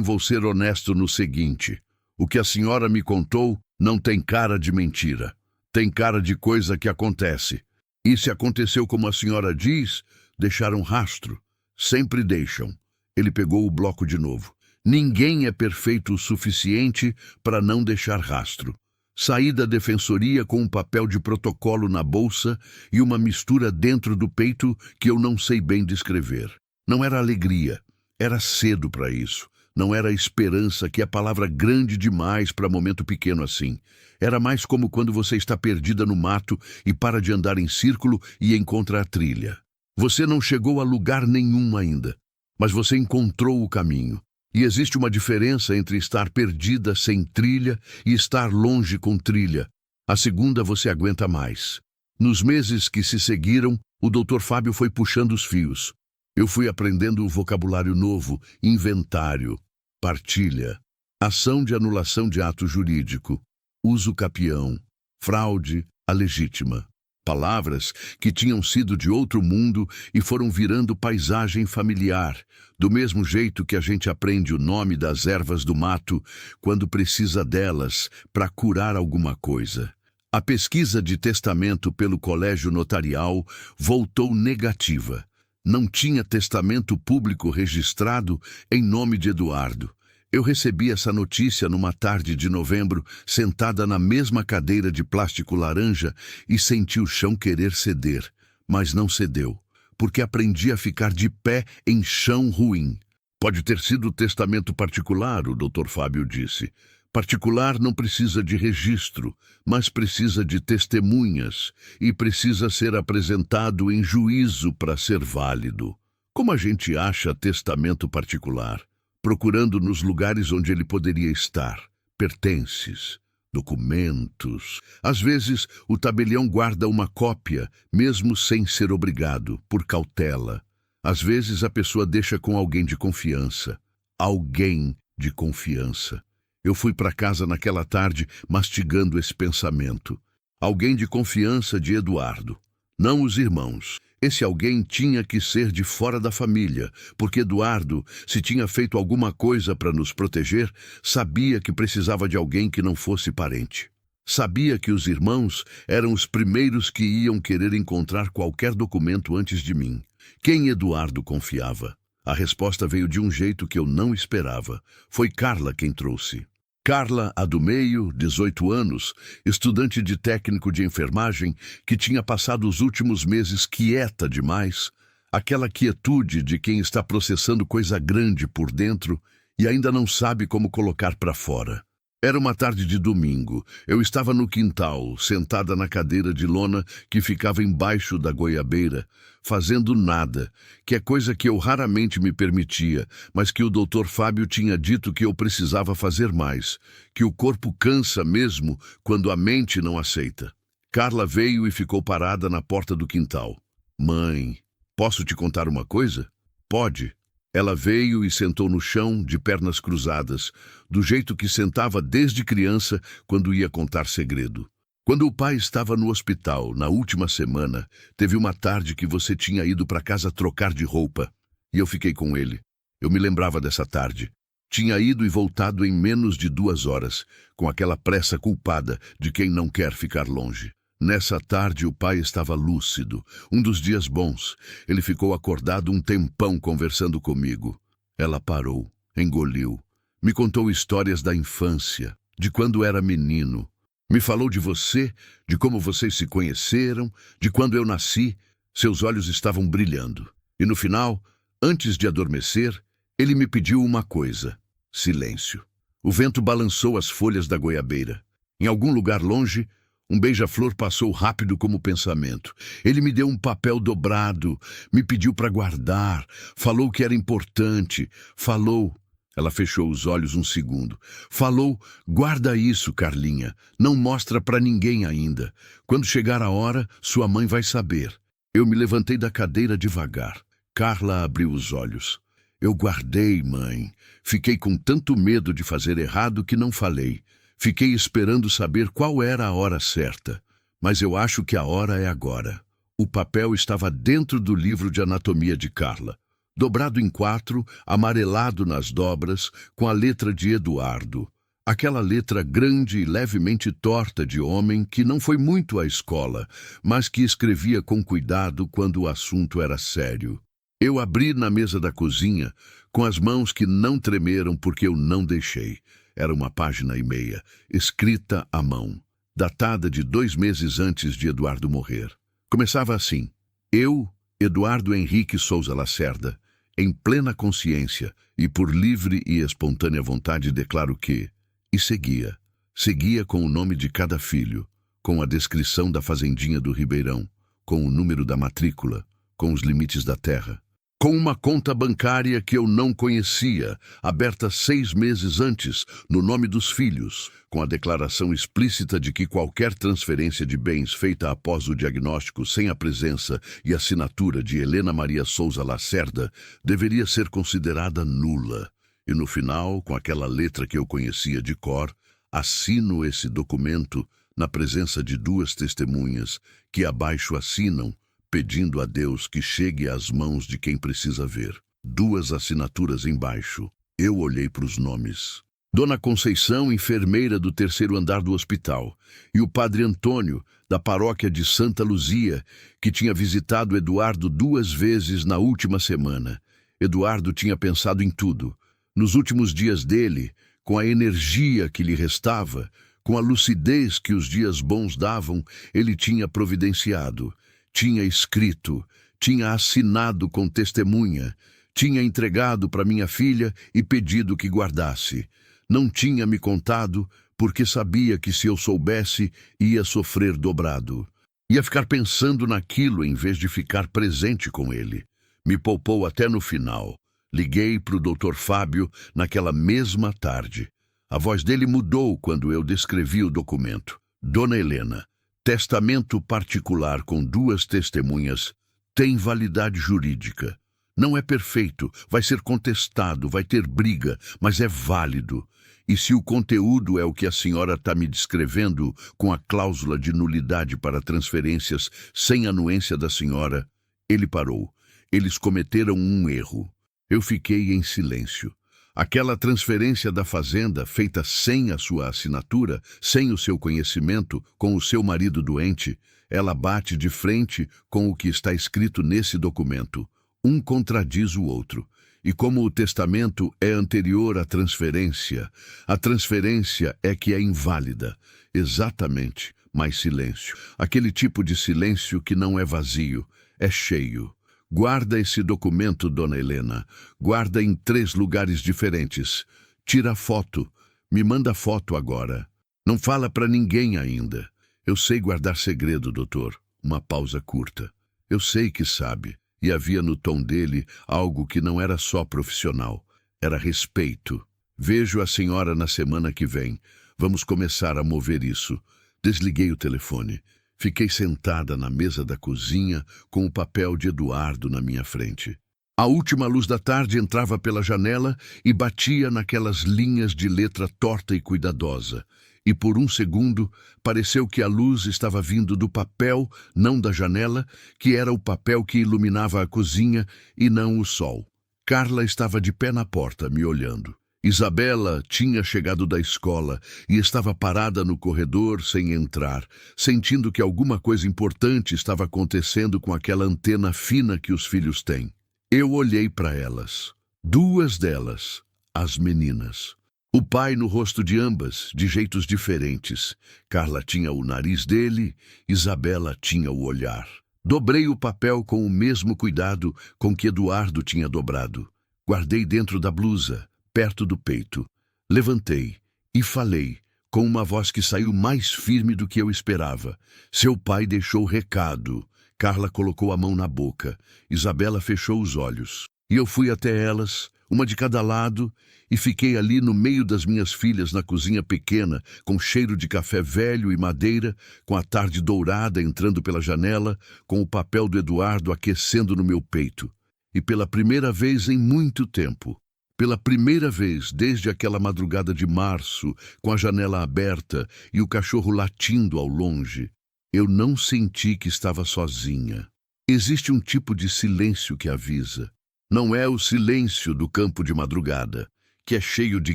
vou ser honesto no seguinte: o que a senhora me contou não tem cara de mentira. Tem cara de coisa que acontece. E se aconteceu como a senhora diz, deixaram rastro. Sempre deixam. Ele pegou o bloco de novo. Ninguém é perfeito o suficiente para não deixar rastro. Saí da defensoria com um papel de protocolo na bolsa e uma mistura dentro do peito que eu não sei bem descrever. Não era alegria. Era cedo para isso. Não era esperança, que é palavra grande demais para momento pequeno assim. Era mais como quando você está perdida no mato e para de andar em círculo e encontra a trilha. Você não chegou a lugar nenhum ainda, mas você encontrou o caminho. E existe uma diferença entre estar perdida sem trilha e estar longe com trilha. A segunda você aguenta mais. Nos meses que se seguiram, o Dr. Fábio foi puxando os fios. Eu fui aprendendo o vocabulário novo: inventário, partilha, ação de anulação de ato jurídico, uso capião, fraude, a legítima. Palavras que tinham sido de outro mundo e foram virando paisagem familiar, do mesmo jeito que a gente aprende o nome das ervas do mato quando precisa delas para curar alguma coisa. A pesquisa de testamento pelo colégio notarial voltou negativa. Não tinha testamento público registrado em nome de Eduardo. Eu recebi essa notícia numa tarde de novembro, sentada na mesma cadeira de plástico laranja, e senti o chão querer ceder, mas não cedeu, porque aprendi a ficar de pé em chão ruim. Pode ter sido testamento particular, o Dr. Fábio disse. Particular não precisa de registro, mas precisa de testemunhas e precisa ser apresentado em juízo para ser válido. Como a gente acha testamento particular? Procurando nos lugares onde ele poderia estar. Pertences, documentos. Às vezes, o tabelião guarda uma cópia, mesmo sem ser obrigado, por cautela. Às vezes, a pessoa deixa com alguém de confiança. Alguém de confiança. Eu fui para casa naquela tarde mastigando esse pensamento. Alguém de confiança de Eduardo. Não os irmãos. Esse alguém tinha que ser de fora da família, porque Eduardo, se tinha feito alguma coisa para nos proteger, sabia que precisava de alguém que não fosse parente. Sabia que os irmãos eram os primeiros que iam querer encontrar qualquer documento antes de mim. Quem Eduardo confiava? A resposta veio de um jeito que eu não esperava. Foi Carla quem trouxe. Carla, a do meio, 18 anos, estudante de técnico de enfermagem, que tinha passado os últimos meses quieta demais, aquela quietude de quem está processando coisa grande por dentro e ainda não sabe como colocar para fora. Era uma tarde de domingo. Eu estava no quintal, sentada na cadeira de lona que ficava embaixo da goiabeira, fazendo nada, que é coisa que eu raramente me permitia, mas que o Dr. Fábio tinha dito que eu precisava fazer mais, que o corpo cansa mesmo quando a mente não aceita. Carla veio e ficou parada na porta do quintal. Mãe, posso te contar uma coisa? Pode. Ela veio e sentou no chão, de pernas cruzadas, do jeito que sentava desde criança quando ia contar segredo. Quando o pai estava no hospital, na última semana, teve uma tarde que você tinha ido para casa trocar de roupa, e eu fiquei com ele. Eu me lembrava dessa tarde. Tinha ido e voltado em menos de 2 horas, com aquela pressa culpada de quem não quer ficar longe. Nessa tarde o pai estava lúcido, um dos dias bons. Ele ficou acordado um tempão conversando comigo. Ela parou, engoliu. Me contou histórias da infância, de quando era menino. Me falou de você, de como vocês se conheceram, de quando eu nasci. Seus olhos estavam brilhando. E no final, antes de adormecer, ele me pediu uma coisa: silêncio. O vento balançou as folhas da goiabeira. Em algum lugar longe, um beija-flor passou rápido como pensamento. Ele me deu um papel dobrado, me pediu para guardar, falou que era importante, falou... Ela fechou os olhos um segundo. Falou, guarda isso, Carlinha, não mostra para ninguém ainda. Quando chegar a hora, sua mãe vai saber. Eu me levantei da cadeira devagar. Carla abriu os olhos. Eu guardei, mãe. Fiquei com tanto medo de fazer errado que não falei. Fiquei esperando saber qual era a hora certa. Mas eu acho que a hora é agora. O papel estava dentro do livro de anatomia de Carla. Dobrado em 4, amarelado nas dobras, com a letra de Eduardo. Aquela letra grande e levemente torta de homem que não foi muito à escola, mas que escrevia com cuidado quando o assunto era sério. Eu abri na mesa da cozinha, com as mãos que não tremeram porque eu não deixei. Era uma 1,5 páginas, escrita à mão, datada de 2 meses antes de Eduardo morrer. Começava assim: eu, Eduardo Henrique Souza Lacerda, em plena consciência e por livre e espontânea vontade declaro que... E seguia. Seguia com o nome de cada filho, com a descrição da fazendinha do Ribeirão, com o número da matrícula, com os limites da terra, com uma conta bancária que eu não conhecia, aberta 6 meses antes, no nome dos filhos, com a declaração explícita de que qualquer transferência de bens feita após o diagnóstico sem a presença e assinatura de Helena Maria Souza Lacerda deveria ser considerada nula. E no final, com aquela letra que eu conhecia de cor, assino esse documento na presença de duas testemunhas que abaixo assinam, pedindo a Deus que chegue às mãos de quem precisa ver. Duas assinaturas embaixo. Eu olhei para os nomes. Dona Conceição, enfermeira do 3º andar do hospital, e o padre Antônio, da paróquia de Santa Luzia, que tinha visitado Eduardo 2 vezes na última semana. Eduardo tinha pensado em tudo. Nos últimos dias dele, com a energia que lhe restava, com a lucidez que os dias bons davam, ele tinha providenciado, tinha escrito, tinha assinado com testemunha, tinha entregado para minha filha e pedido que guardasse. Não tinha me contado, porque sabia que se eu soubesse, ia sofrer dobrado. Ia ficar pensando naquilo em vez de ficar presente com ele. Me poupou até no final. Liguei para o Dr. Fábio naquela mesma tarde. A voz dele mudou quando eu descrevi o documento. Dona Helena, testamento particular com 2 testemunhas tem validade jurídica. Não é perfeito, vai ser contestado, vai ter briga, mas é válido. E se o conteúdo é o que a senhora está me descrevendo, com a cláusula de nulidade para transferências sem anuência da senhora, ele parou. Eles cometeram um erro. Eu fiquei em silêncio. Aquela transferência da fazenda, feita sem a sua assinatura, sem o seu conhecimento, com o seu marido doente, ela bate de frente com o que está escrito nesse documento. Um contradiz o outro. E como o testamento é anterior à transferência, a transferência é que é inválida. Exatamente, mas silêncio. Aquele tipo de silêncio que não é vazio, é cheio. Guarda esse documento, Dona Helena. Guarda em 3 lugares diferentes. Tira foto. Me manda foto agora. Não fala para ninguém ainda. Eu sei guardar segredo, doutor. Uma pausa curta. Eu sei que sabe. E havia no tom dele algo que não era só profissional. Era respeito. Vejo a senhora na semana que vem. Vamos começar a mover isso. Desliguei o telefone. Fiquei sentada na mesa da cozinha com o papel de Eduardo na minha frente. A última luz da tarde entrava pela janela e batia naquelas linhas de letra torta e cuidadosa. E por um segundo pareceu que a luz estava vindo do papel, não da janela, que era o papel que iluminava a cozinha e não o sol. Carla estava de pé na porta, me olhando. Isabela tinha chegado da escola e estava parada no corredor sem entrar, sentindo que alguma coisa importante estava acontecendo com aquela antena fina que os filhos têm. Eu olhei para elas. 2 delas, as meninas. O pai no rosto de ambas, de jeitos diferentes. Carla tinha o nariz dele, Isabela tinha o olhar. Dobrei o papel com o mesmo cuidado com que Eduardo tinha dobrado. Guardei dentro da blusa, perto do peito. Levantei e falei, com uma voz que saiu mais firme do que eu esperava. Seu pai deixou recado. Carla colocou a mão na boca. Isabela fechou os olhos. E eu fui até elas, uma de cada lado, e fiquei ali no meio das minhas filhas na cozinha pequena, com cheiro de café velho e madeira, com a tarde dourada entrando pela janela, com o papel do Eduardo aquecendo no meu peito. E pela primeira vez em muito tempo, pela primeira vez desde aquela madrugada de março, com a janela aberta e o cachorro latindo ao longe, eu não senti que estava sozinha. Existe um tipo de silêncio que avisa. Não é o silêncio do campo de madrugada, que é cheio de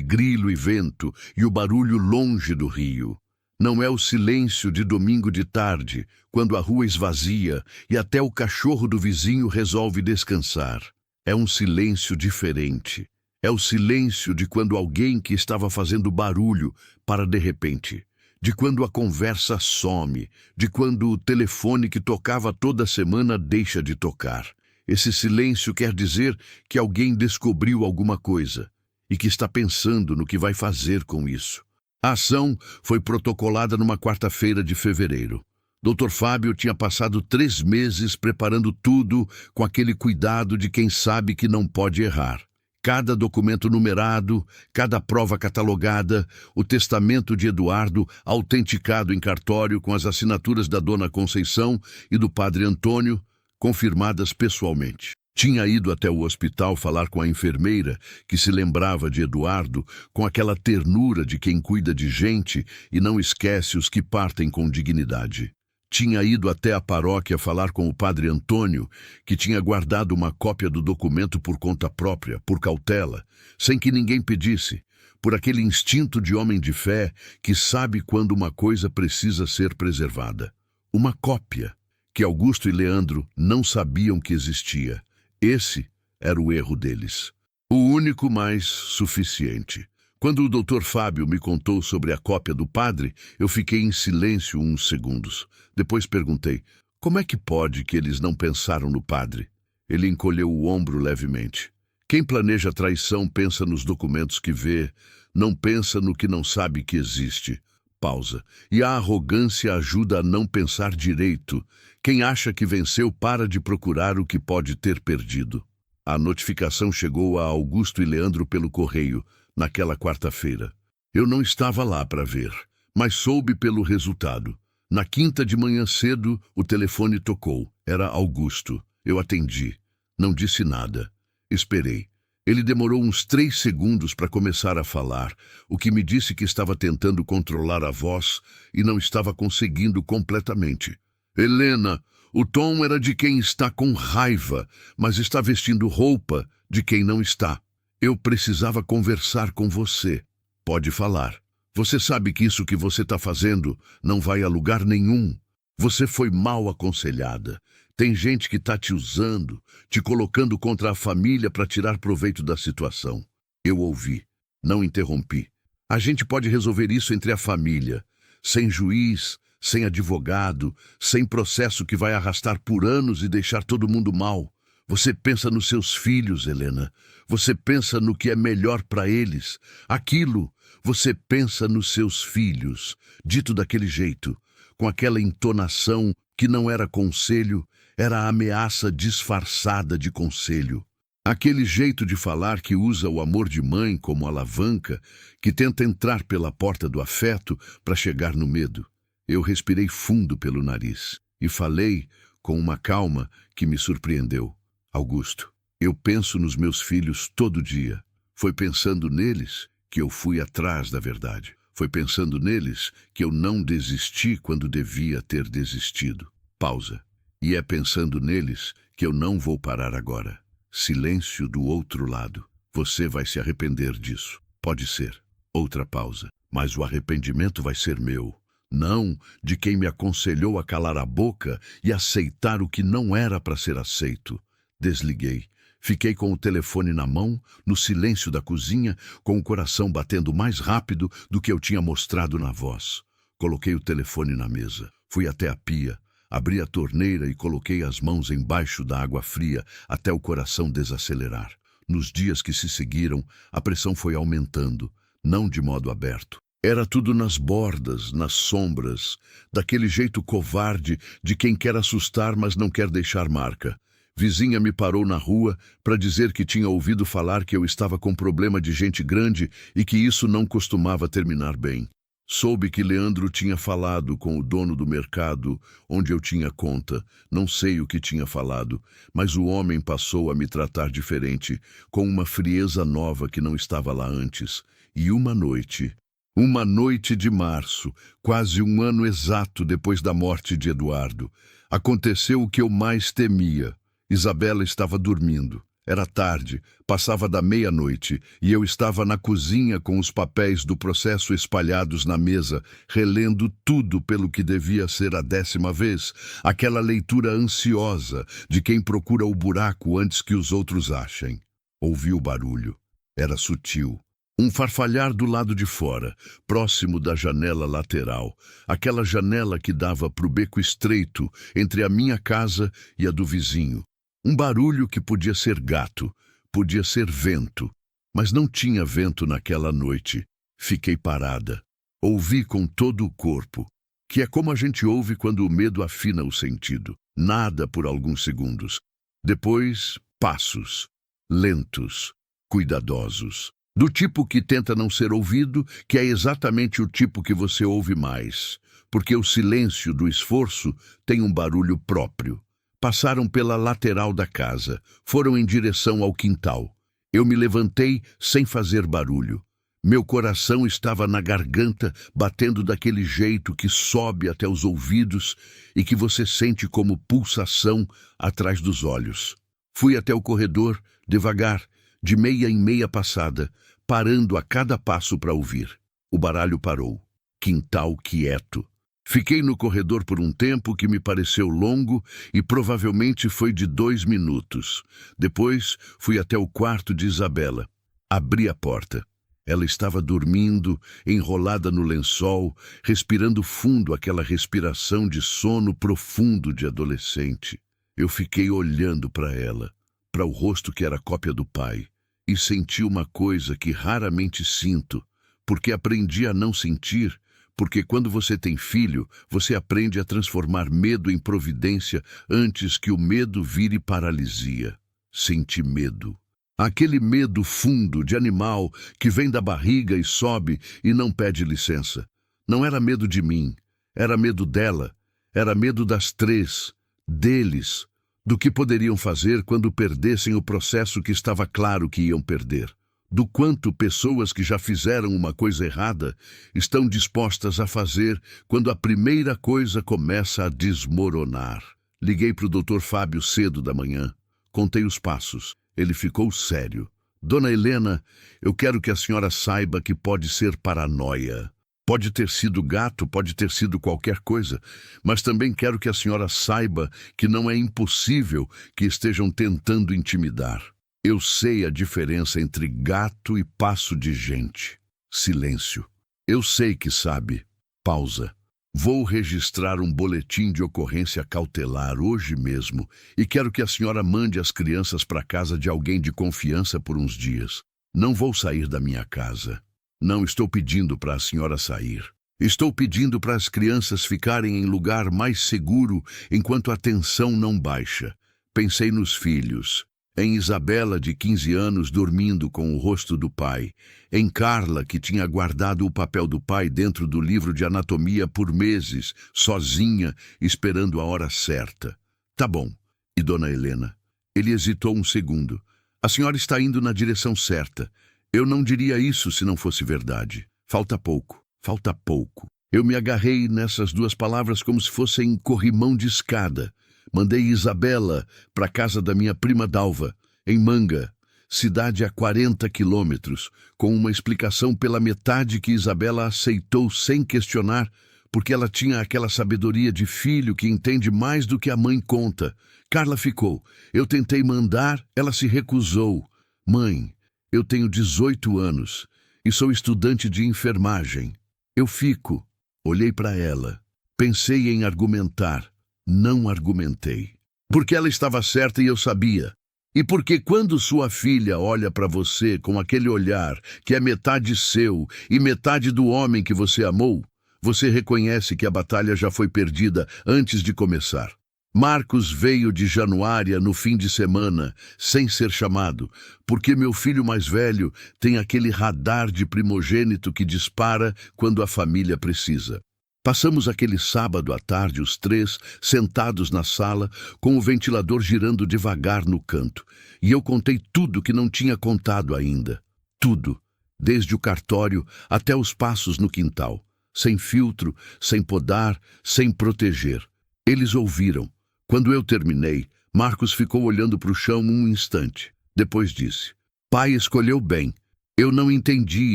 grilo e vento e o barulho longe do rio. Não é o silêncio de domingo de tarde, quando a rua esvazia e até o cachorro do vizinho resolve descansar. É um silêncio diferente. É o silêncio de quando alguém que estava fazendo barulho para de repente. De quando a conversa some, de quando o telefone que tocava toda semana deixa de tocar. Esse silêncio quer dizer que alguém descobriu alguma coisa e que está pensando no que vai fazer com isso. A ação foi protocolada numa quarta-feira de fevereiro. Dr. Fábio tinha passado 3 meses preparando tudo com aquele cuidado de quem sabe que não pode errar. Cada documento numerado, cada prova catalogada, o testamento de Eduardo autenticado em cartório com as assinaturas da Dona Conceição e do Padre Antônio, confirmadas pessoalmente. Tinha ido até o hospital falar com a enfermeira, que se lembrava de Eduardo, com aquela ternura de quem cuida de gente e não esquece os que partem com dignidade. Tinha ido até a paróquia falar com o padre Antônio, que tinha guardado uma cópia do documento por conta própria, por cautela, sem que ninguém pedisse, por aquele instinto de homem de fé que sabe quando uma coisa precisa ser preservada. Uma cópia que Augusto e Leandro não sabiam que existia. Esse era o erro deles. O único mais suficiente. Quando o Dr. Fábio me contou sobre a cópia do padre, eu fiquei em silêncio uns segundos. Depois perguntei, como é que pode que eles não pensaram no padre? Ele encolheu o ombro levemente. Quem planeja traição pensa nos documentos que vê, não pensa no que não sabe que existe. Pausa. E a arrogância ajuda a não pensar direito. Quem acha que venceu para de procurar o que pode ter perdido. A notificação chegou a Augusto e Leandro pelo correio, naquela quarta-feira. Eu não estava lá para ver, mas soube pelo resultado. Na quinta de manhã cedo, o telefone tocou. Era Augusto. Eu atendi. Não disse nada. Esperei. Ele demorou uns 3 segundos para começar a falar, o que me disse que estava tentando controlar a voz e não estava conseguindo completamente. Helena, o tom era de quem está com raiva, mas está vestindo roupa de quem não está. Eu precisava conversar com você. Pode falar. Você sabe que isso que você está fazendo não vai a lugar nenhum. Você foi mal aconselhada. Tem gente que está te usando, te colocando contra a família para tirar proveito da situação. Eu ouvi. Não interrompi. A gente pode resolver isso entre a família. Sem juiz, sem advogado, sem processo que vai arrastar por anos e deixar todo mundo mal. Você pensa nos seus filhos, Helena. Você pensa no que é melhor para eles. Aquilo, você pensa nos seus filhos. Dito daquele jeito, com aquela entonação que não era conselho, era ameaça disfarçada de conselho. Aquele jeito de falar que usa o amor de mãe como alavanca, que tenta entrar pela porta do afeto para chegar no medo. Eu respirei fundo pelo nariz e falei com uma calma que me surpreendeu. Augusto, eu penso nos meus filhos todo dia. Foi pensando neles que eu fui atrás da verdade. Foi pensando neles que eu não desisti quando devia ter desistido. Pausa. E é pensando neles que eu não vou parar agora. Silêncio do outro lado. Você vai se arrepender disso. Pode ser. Outra pausa. Mas o arrependimento vai ser meu. Não de quem me aconselhou a calar a boca e aceitar o que não era para ser aceito. Desliguei. Fiquei com o telefone na mão, no silêncio da cozinha, com o coração batendo mais rápido do que eu tinha mostrado na voz. Coloquei o telefone na mesa. Fui até a pia. Abri a torneira e coloquei as mãos embaixo da água fria até o coração desacelerar. Nos dias que se seguiram, a pressão foi aumentando, não de modo aberto. Era tudo nas bordas, nas sombras, daquele jeito covarde de quem quer assustar, mas não quer deixar marca. Vizinha me parou na rua para dizer que tinha ouvido falar que eu estava com problema de gente grande e que isso não costumava terminar bem. Soube que Leandro tinha falado com o dono do mercado onde eu tinha conta. Não sei o que tinha falado, mas o homem passou a me tratar diferente, com uma frieza nova que não estava lá antes. E uma noite de março, quase um ano exato depois da morte de Eduardo, aconteceu o que eu mais temia. Isabela estava dormindo. Era tarde, passava da meia-noite, e eu estava na cozinha com os papéis do processo espalhados na mesa, relendo tudo pelo que devia ser a 10ª vez, aquela leitura ansiosa de quem procura o buraco antes que os outros achem. Ouvi o barulho. Era sutil. Um farfalhar do lado de fora, próximo da janela lateral, aquela janela que dava para o beco estreito entre a minha casa e a do vizinho. Um barulho que podia ser gato, podia ser vento, mas não tinha vento naquela noite. Fiquei parada. Ouvi com todo o corpo, que é como a gente ouve quando o medo afina o sentido. Nada por alguns segundos. Depois, passos, lentos, cuidadosos. Do tipo que tenta não ser ouvido, que é exatamente o tipo que você ouve mais, porque o silêncio do esforço tem um barulho próprio. Passaram pela lateral da casa, foram em direção ao quintal. Eu me levantei sem fazer barulho. Meu coração estava na garganta, batendo daquele jeito que sobe até os ouvidos e que você sente como pulsação atrás dos olhos. Fui até o corredor, devagar, de meia em meia passada, parando a cada passo para ouvir. O baralho parou. Quintal quieto. Fiquei no corredor por um tempo que me pareceu longo e provavelmente foi de 2 minutos. Depois fui até o quarto de Isabela. Abri a porta. Ela estava dormindo, enrolada no lençol, respirando fundo aquela respiração de sono profundo de adolescente. Eu fiquei olhando para ela, para o rosto que era cópia do pai, e senti uma coisa que raramente sinto, porque aprendi a não sentir, porque quando você tem filho, você aprende a transformar medo em providência antes que o medo vire paralisia. Senti medo. Aquele medo fundo de animal que vem da barriga e sobe e não pede licença. Não era medo de mim, era medo dela, era medo das 3, deles, do que poderiam fazer quando perdessem o processo que estava claro que iam perder. Do quanto pessoas que já fizeram uma coisa errada estão dispostas a fazer quando a primeira coisa começa a desmoronar. Liguei para o Dr. Fábio cedo da manhã. Contei os passos. Ele ficou sério. Dona Helena, eu quero que a senhora saiba que pode ser paranoia. Pode ter sido gato, pode ter sido qualquer coisa, mas também quero que a senhora saiba que não é impossível que estejam tentando intimidar. Eu sei a diferença entre gato e passo de gente. Silêncio. Eu sei que sabe. Pausa. Vou registrar um boletim de ocorrência cautelar hoje mesmo e quero que a senhora mande as crianças para a casa de alguém de confiança por uns dias. Não vou sair da minha casa. Não estou pedindo para a senhora sair. Estou pedindo para as crianças ficarem em lugar mais seguro enquanto a tensão não baixa. Pensei nos filhos. Em Isabela, de 15 anos, dormindo com o rosto do pai. Em Carla, que tinha guardado o papel do pai dentro do livro de anatomia por meses, sozinha, esperando a hora certa. Tá bom. E Dona Helena? Ele hesitou um segundo. A senhora está indo na direção certa. Eu não diria isso se não fosse verdade. Falta pouco. Falta pouco. Eu me agarrei nessas 2 palavras como se fossem corrimão de escada. Mandei Isabela para a casa da minha prima Dalva, em Manga, cidade a 40 quilômetros, com uma explicação pela metade que Isabela aceitou sem questionar, porque ela tinha aquela sabedoria de filho que entende mais do que a mãe conta. Carla ficou. Eu tentei mandar, ela se recusou. Mãe, eu tenho 18 anos e sou estudante de enfermagem. Eu fico. Olhei para ela. Pensei em argumentar. Não argumentei. Porque ela estava certa e eu sabia. E porque quando sua filha olha para você com aquele olhar que é metade seu e metade do homem que você amou, você reconhece que a batalha já foi perdida antes de começar. Marcos veio de Januária no fim de semana, sem ser chamado, porque meu filho mais velho tem aquele radar de primogênito que dispara quando a família precisa. Passamos aquele sábado à tarde, os 3, sentados na sala, com o ventilador girando devagar no canto. E eu contei tudo que não tinha contado ainda. Tudo, desde o cartório até os passos no quintal. Sem filtro, sem podar, sem proteger. Eles ouviram. Quando eu terminei, Marcos ficou olhando para o chão um instante. Depois disse, pai escolheu bem. Eu não entendi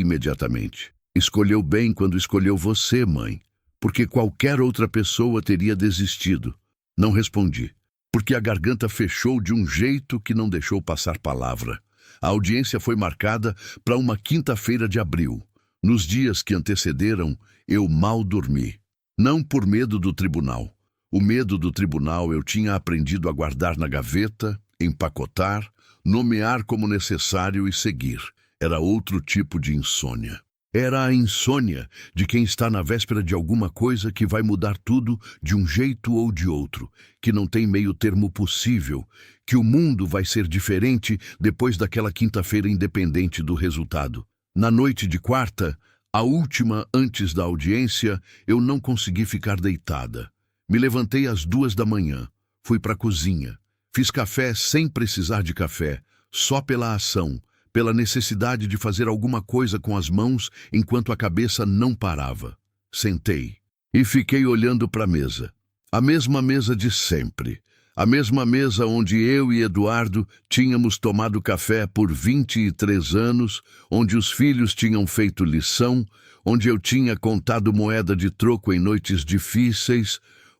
imediatamente. Escolheu bem quando escolheu você, mãe. Porque qualquer outra pessoa teria desistido. Não respondi, porque a garganta fechou de um jeito que não deixou passar palavra. A audiência foi marcada para uma quinta-feira de abril. Nos dias que antecederam, eu mal dormi. Não por medo do tribunal. O medo do tribunal eu tinha aprendido a guardar na gaveta, empacotar, nomear como necessário e seguir. Era outro tipo de insônia. Era a insônia de quem está na véspera de alguma coisa que vai mudar tudo de um jeito ou de outro, que não tem meio termo possível, que o mundo vai ser diferente depois daquela quinta-feira independente do resultado. Na noite de quarta, a última antes da audiência, eu não consegui ficar deitada. Me levantei às 2 da manhã. Fui para a cozinha. Fiz café sem precisar de café, só pela ação, pela necessidade de fazer alguma coisa com as mãos enquanto a cabeça não parava. Sentei e fiquei olhando para a mesa. A mesma mesa de sempre. A mesma mesa onde eu e Eduardo tínhamos tomado café por 23 anos, onde os filhos tinham feito lição, onde eu tinha contado moeda de troco em noites difíceis,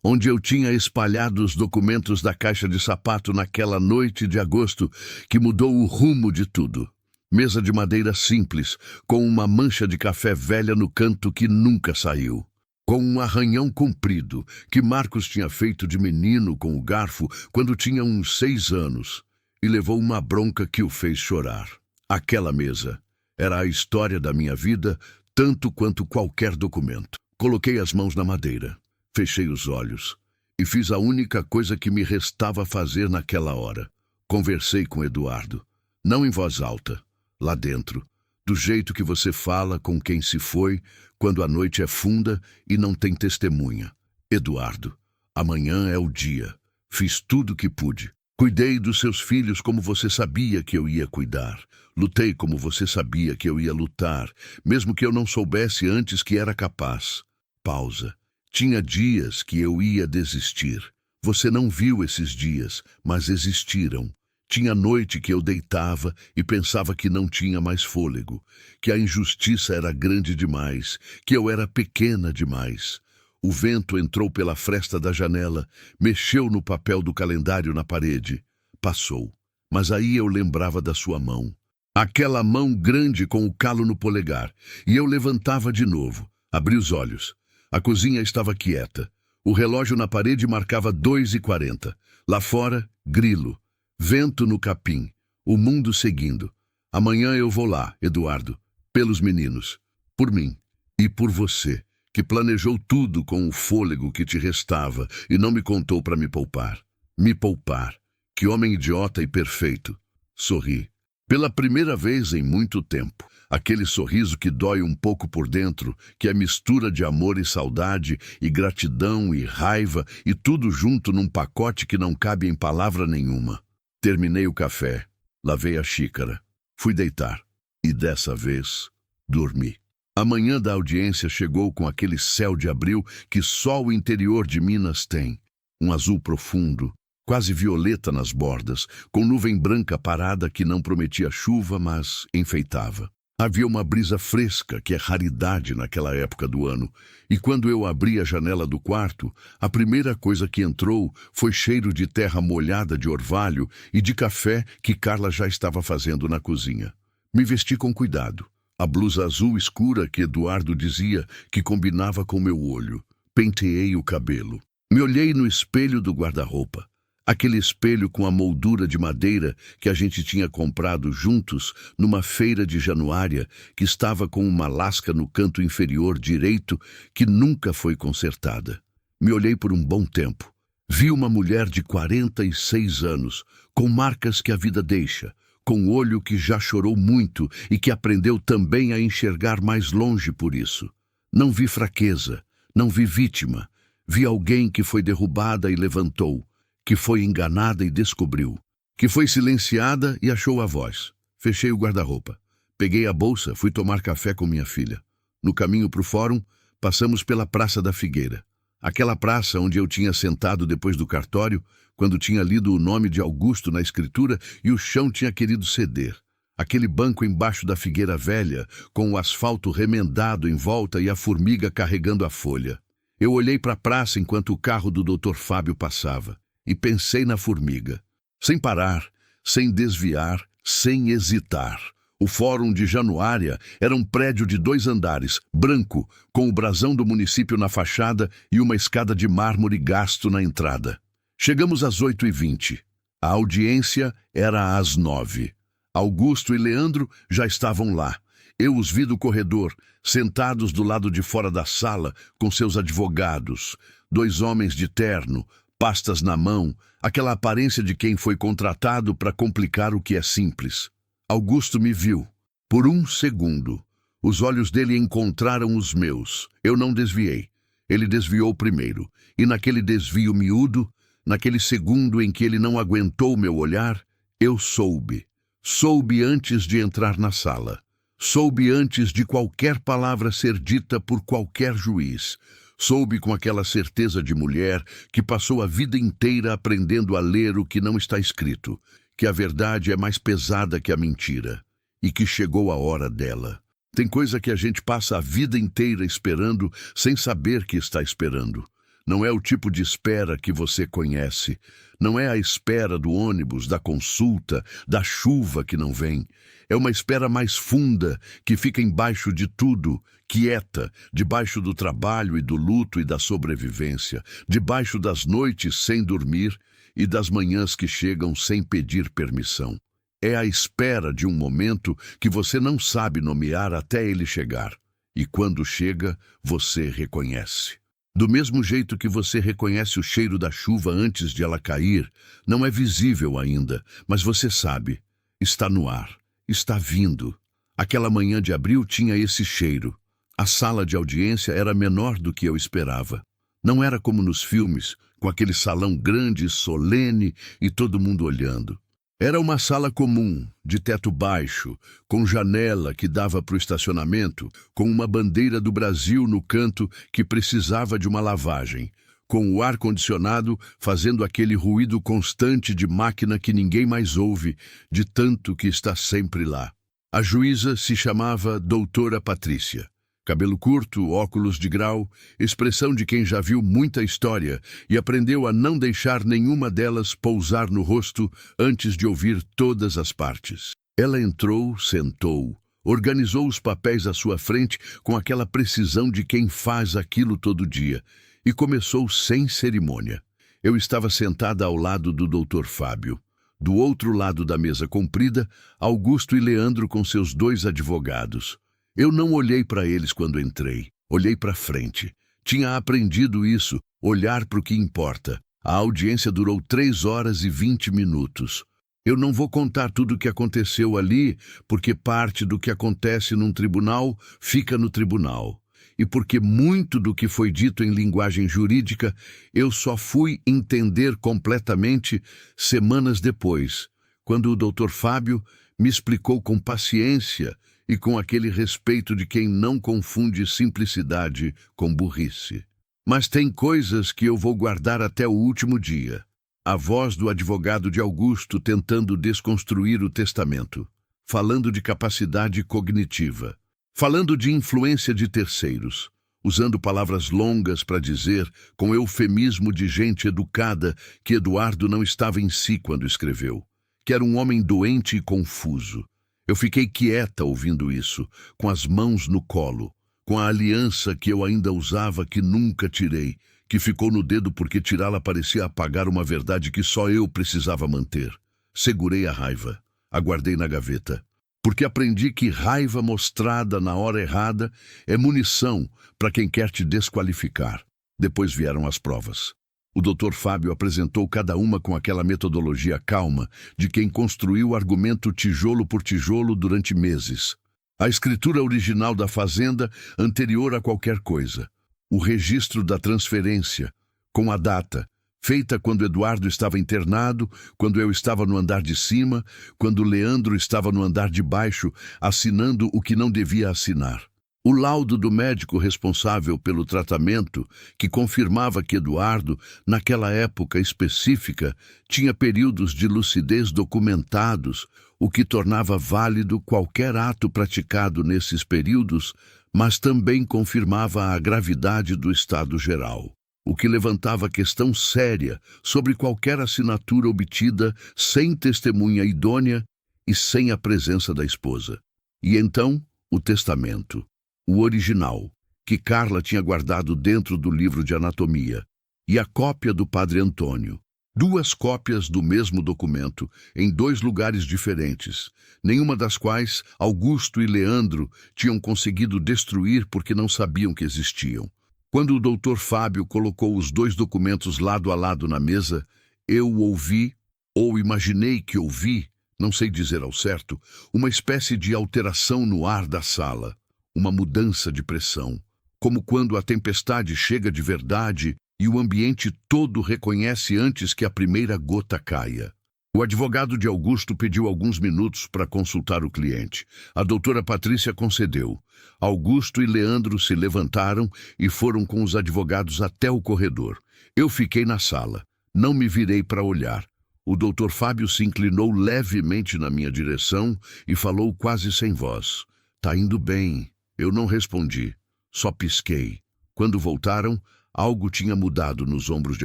onde eu tinha espalhado os documentos da caixa de sapato naquela noite de agosto que mudou o rumo de tudo. Mesa de madeira simples, com uma mancha de café velha no canto que nunca saiu. Com um arranhão comprido que Marcos tinha feito de menino com o garfo quando tinha uns 6 anos, e levou uma bronca que o fez chorar. Aquela mesa era a história da minha vida, tanto quanto qualquer documento. Coloquei as mãos na madeira, fechei os olhos e fiz a única coisa que me restava fazer naquela hora. Conversei com Eduardo, não em voz alta, lá dentro, do jeito que você fala com quem se foi quando a noite é funda e não tem testemunha. Eduardo, amanhã é o dia. Fiz tudo o que pude. Cuidei dos seus filhos como você sabia que eu ia cuidar. Lutei como você sabia que eu ia lutar, mesmo que eu não soubesse antes que era capaz. Pausa. Tinha dias que eu ia desistir. Você não viu esses dias, mas existiram. Tinha noite que eu deitava e pensava que não tinha mais fôlego, que a injustiça era grande demais, que eu era pequena demais. O vento entrou pela fresta da janela, mexeu no papel do calendário na parede. Passou, mas aí eu lembrava da sua mão. Aquela mão grande com o calo no polegar, e eu levantava de novo. Abri os olhos. A cozinha estava quieta. O relógio na parede marcava 2h40. Lá fora, grilo. Vento no capim, o mundo seguindo. Amanhã eu vou lá, Eduardo, pelos meninos, por mim e por você, que planejou tudo com o fôlego que te restava e não me contou para me poupar. Me poupar. Que homem idiota e perfeito. Sorri. Pela primeira vez em muito tempo. Aquele sorriso que dói um pouco por dentro, que é mistura de amor e saudade, e gratidão e raiva, e tudo junto num pacote que não cabe em palavra nenhuma. Terminei o café, lavei a xícara, fui deitar e, dessa vez, dormi. A manhã da audiência chegou com aquele céu de abril que só o interior de Minas tem. Um azul profundo, quase violeta nas bordas, com nuvem branca parada que não prometia chuva, mas enfeitava. Havia uma brisa fresca, que é raridade naquela época do ano, e quando eu abri a janela do quarto, a primeira coisa que entrou foi cheiro de terra molhada de orvalho e de café que Carla já estava fazendo na cozinha. Me vesti com cuidado. A blusa azul escura que Eduardo dizia que combinava com meu olho. Penteei o cabelo. Me olhei no espelho do guarda-roupa. Aquele espelho com a moldura de madeira que a gente tinha comprado juntos numa feira de Januária, que estava com uma lasca no canto inferior direito que nunca foi consertada. Me olhei por um bom tempo. Vi uma mulher de 46 anos, com marcas que a vida deixa, com olho que já chorou muito e que aprendeu também a enxergar mais longe por isso. Não vi fraqueza, não vi vítima. Vi alguém que foi derrubada e levantou, que foi enganada e descobriu, que foi silenciada e achou a voz. Fechei o guarda-roupa. Peguei a bolsa, fui tomar café com minha filha. No caminho para o fórum, passamos pela Praça da Figueira. Aquela praça onde eu tinha sentado depois do cartório, quando tinha lido o nome de Augusto na escritura e o chão tinha querido ceder. Aquele banco embaixo da figueira velha, com o asfalto remendado em volta e a formiga carregando a folha. Eu olhei para a praça enquanto o carro do Dr. Fábio passava. E pensei na formiga. Sem parar, sem desviar, sem hesitar. O Fórum de Januária era um prédio de 2 andares, branco, com o brasão do município na fachada e uma escada de mármore gasto na entrada. Chegamos às 8h20. A audiência era às 9h. Augusto e Leandro já estavam lá. Eu os vi do corredor, sentados do lado de fora da sala, com seus advogados. 2 homens de terno, pastas na mão, aquela aparência de quem foi contratado para complicar o que é simples. Augusto me viu. Por um segundo, os olhos dele encontraram os meus. Eu não desviei. Ele desviou primeiro, e naquele desvio miúdo, Naquele segundo em que ele não aguentou meu olhar, eu soube. Soube antes de entrar na sala. Soube antes de qualquer palavra ser dita por qualquer juiz. Soube com aquela certeza de mulher que passou a vida inteira aprendendo a ler o que não está escrito, que a verdade é mais pesada que a mentira, e que chegou a hora dela. Tem coisa que a gente passa a vida inteira esperando sem saber que está esperando. Não é o tipo de espera que você conhece. Não é a espera do ônibus, da consulta, da chuva que não vem. É uma espera mais funda, que fica embaixo de tudo, quieta, debaixo do trabalho e do luto e da sobrevivência, debaixo das noites sem dormir e das manhãs que chegam sem pedir permissão. É a espera de um momento que você não sabe nomear até ele chegar. E quando chega, você reconhece. Do mesmo jeito que você reconhece o cheiro da chuva antes de ela cair, não é visível ainda, mas você sabe, está no ar, está vindo. Aquela manhã de abril tinha esse cheiro. A sala de audiência era menor do que eu esperava. Não era como nos filmes, com aquele salão grande, solene e todo mundo olhando. Era uma sala comum, de teto baixo, com janela que dava para o estacionamento, com uma bandeira do Brasil no canto que precisava de uma lavagem, com o ar-condicionado fazendo aquele ruído constante de máquina que ninguém mais ouve, de tanto que está sempre lá. A juíza se chamava Doutora Patrícia. Cabelo curto, óculos de grau, expressão de quem já viu muita história e aprendeu a não deixar nenhuma delas pousar no rosto antes de ouvir todas as partes. Ela entrou, sentou, organizou os papéis à sua frente com aquela precisão de quem faz aquilo todo dia e começou sem cerimônia. Eu estava sentada ao lado do Dr. Fábio. Do outro lado da mesa comprida, Augusto e Leandro com seus 2 advogados. Eu não olhei para eles quando entrei. Olhei para frente. Tinha aprendido isso, olhar para o que importa. A audiência durou 3 horas e 20 minutos. Eu não vou contar tudo o que aconteceu ali, porque parte do que acontece num tribunal fica no tribunal. E porque muito do que foi dito em linguagem jurídica, eu só fui entender completamente semanas depois, quando o Dr. Fábio me explicou com paciência e com aquele respeito de quem não confunde simplicidade com burrice. Mas tem coisas que eu vou guardar até o último dia. A voz do advogado de Augusto tentando desconstruir o testamento, falando de capacidade cognitiva, falando de influência de terceiros, usando palavras longas para dizer, com eufemismo de gente educada, que Eduardo não estava em si quando escreveu, que era um homem doente e confuso. Eu fiquei quieta ouvindo isso, com as mãos no colo, com a aliança que eu ainda usava que nunca tirei, que ficou no dedo porque tirá-la parecia apagar uma verdade que só eu precisava manter. Segurei a raiva, aguardei na gaveta, porque aprendi que raiva mostrada na hora errada é munição para quem quer te desqualificar. Depois vieram as provas. O Dr. Fábio apresentou cada uma com aquela metodologia calma de quem construiu o argumento tijolo por tijolo durante meses. A escritura original da fazenda anterior a qualquer coisa. O registro da transferência, com a data, feita quando Eduardo estava internado, quando eu estava no andar de cima, quando Leandro estava no andar de baixo, assinando o que não devia assinar. O laudo do médico responsável pelo tratamento, que confirmava que Eduardo, naquela época específica, tinha períodos de lucidez documentados, o que tornava válido qualquer ato praticado nesses períodos, mas também confirmava a gravidade do estado geral, o que levantava questão séria sobre qualquer assinatura obtida sem testemunha idônea e sem a presença da esposa. E então, o testamento. O original, que Carla tinha guardado dentro do livro de anatomia, e a cópia do Padre Antônio. 2 cópias do mesmo documento, em 2 lugares diferentes, nenhuma das quais Augusto e Leandro tinham conseguido destruir porque não sabiam que existiam. Quando o Dr. Fábio colocou os 2 documentos lado a lado na mesa, eu ouvi, ou imaginei que ouvi, não sei dizer ao certo, uma espécie de alteração no ar da sala. Uma mudança de pressão, como quando a tempestade chega de verdade e o ambiente todo reconhece antes que a primeira gota caia. O advogado de Augusto pediu alguns minutos para consultar o cliente. A doutora Patrícia concedeu. Augusto e Leandro se levantaram e foram com os advogados até o corredor. Eu fiquei na sala. Não me virei para olhar. O doutor Fábio se inclinou levemente na minha direção e falou quase sem voz. Tá indo bem. Eu não respondi. Só pisquei. Quando voltaram, algo tinha mudado nos ombros de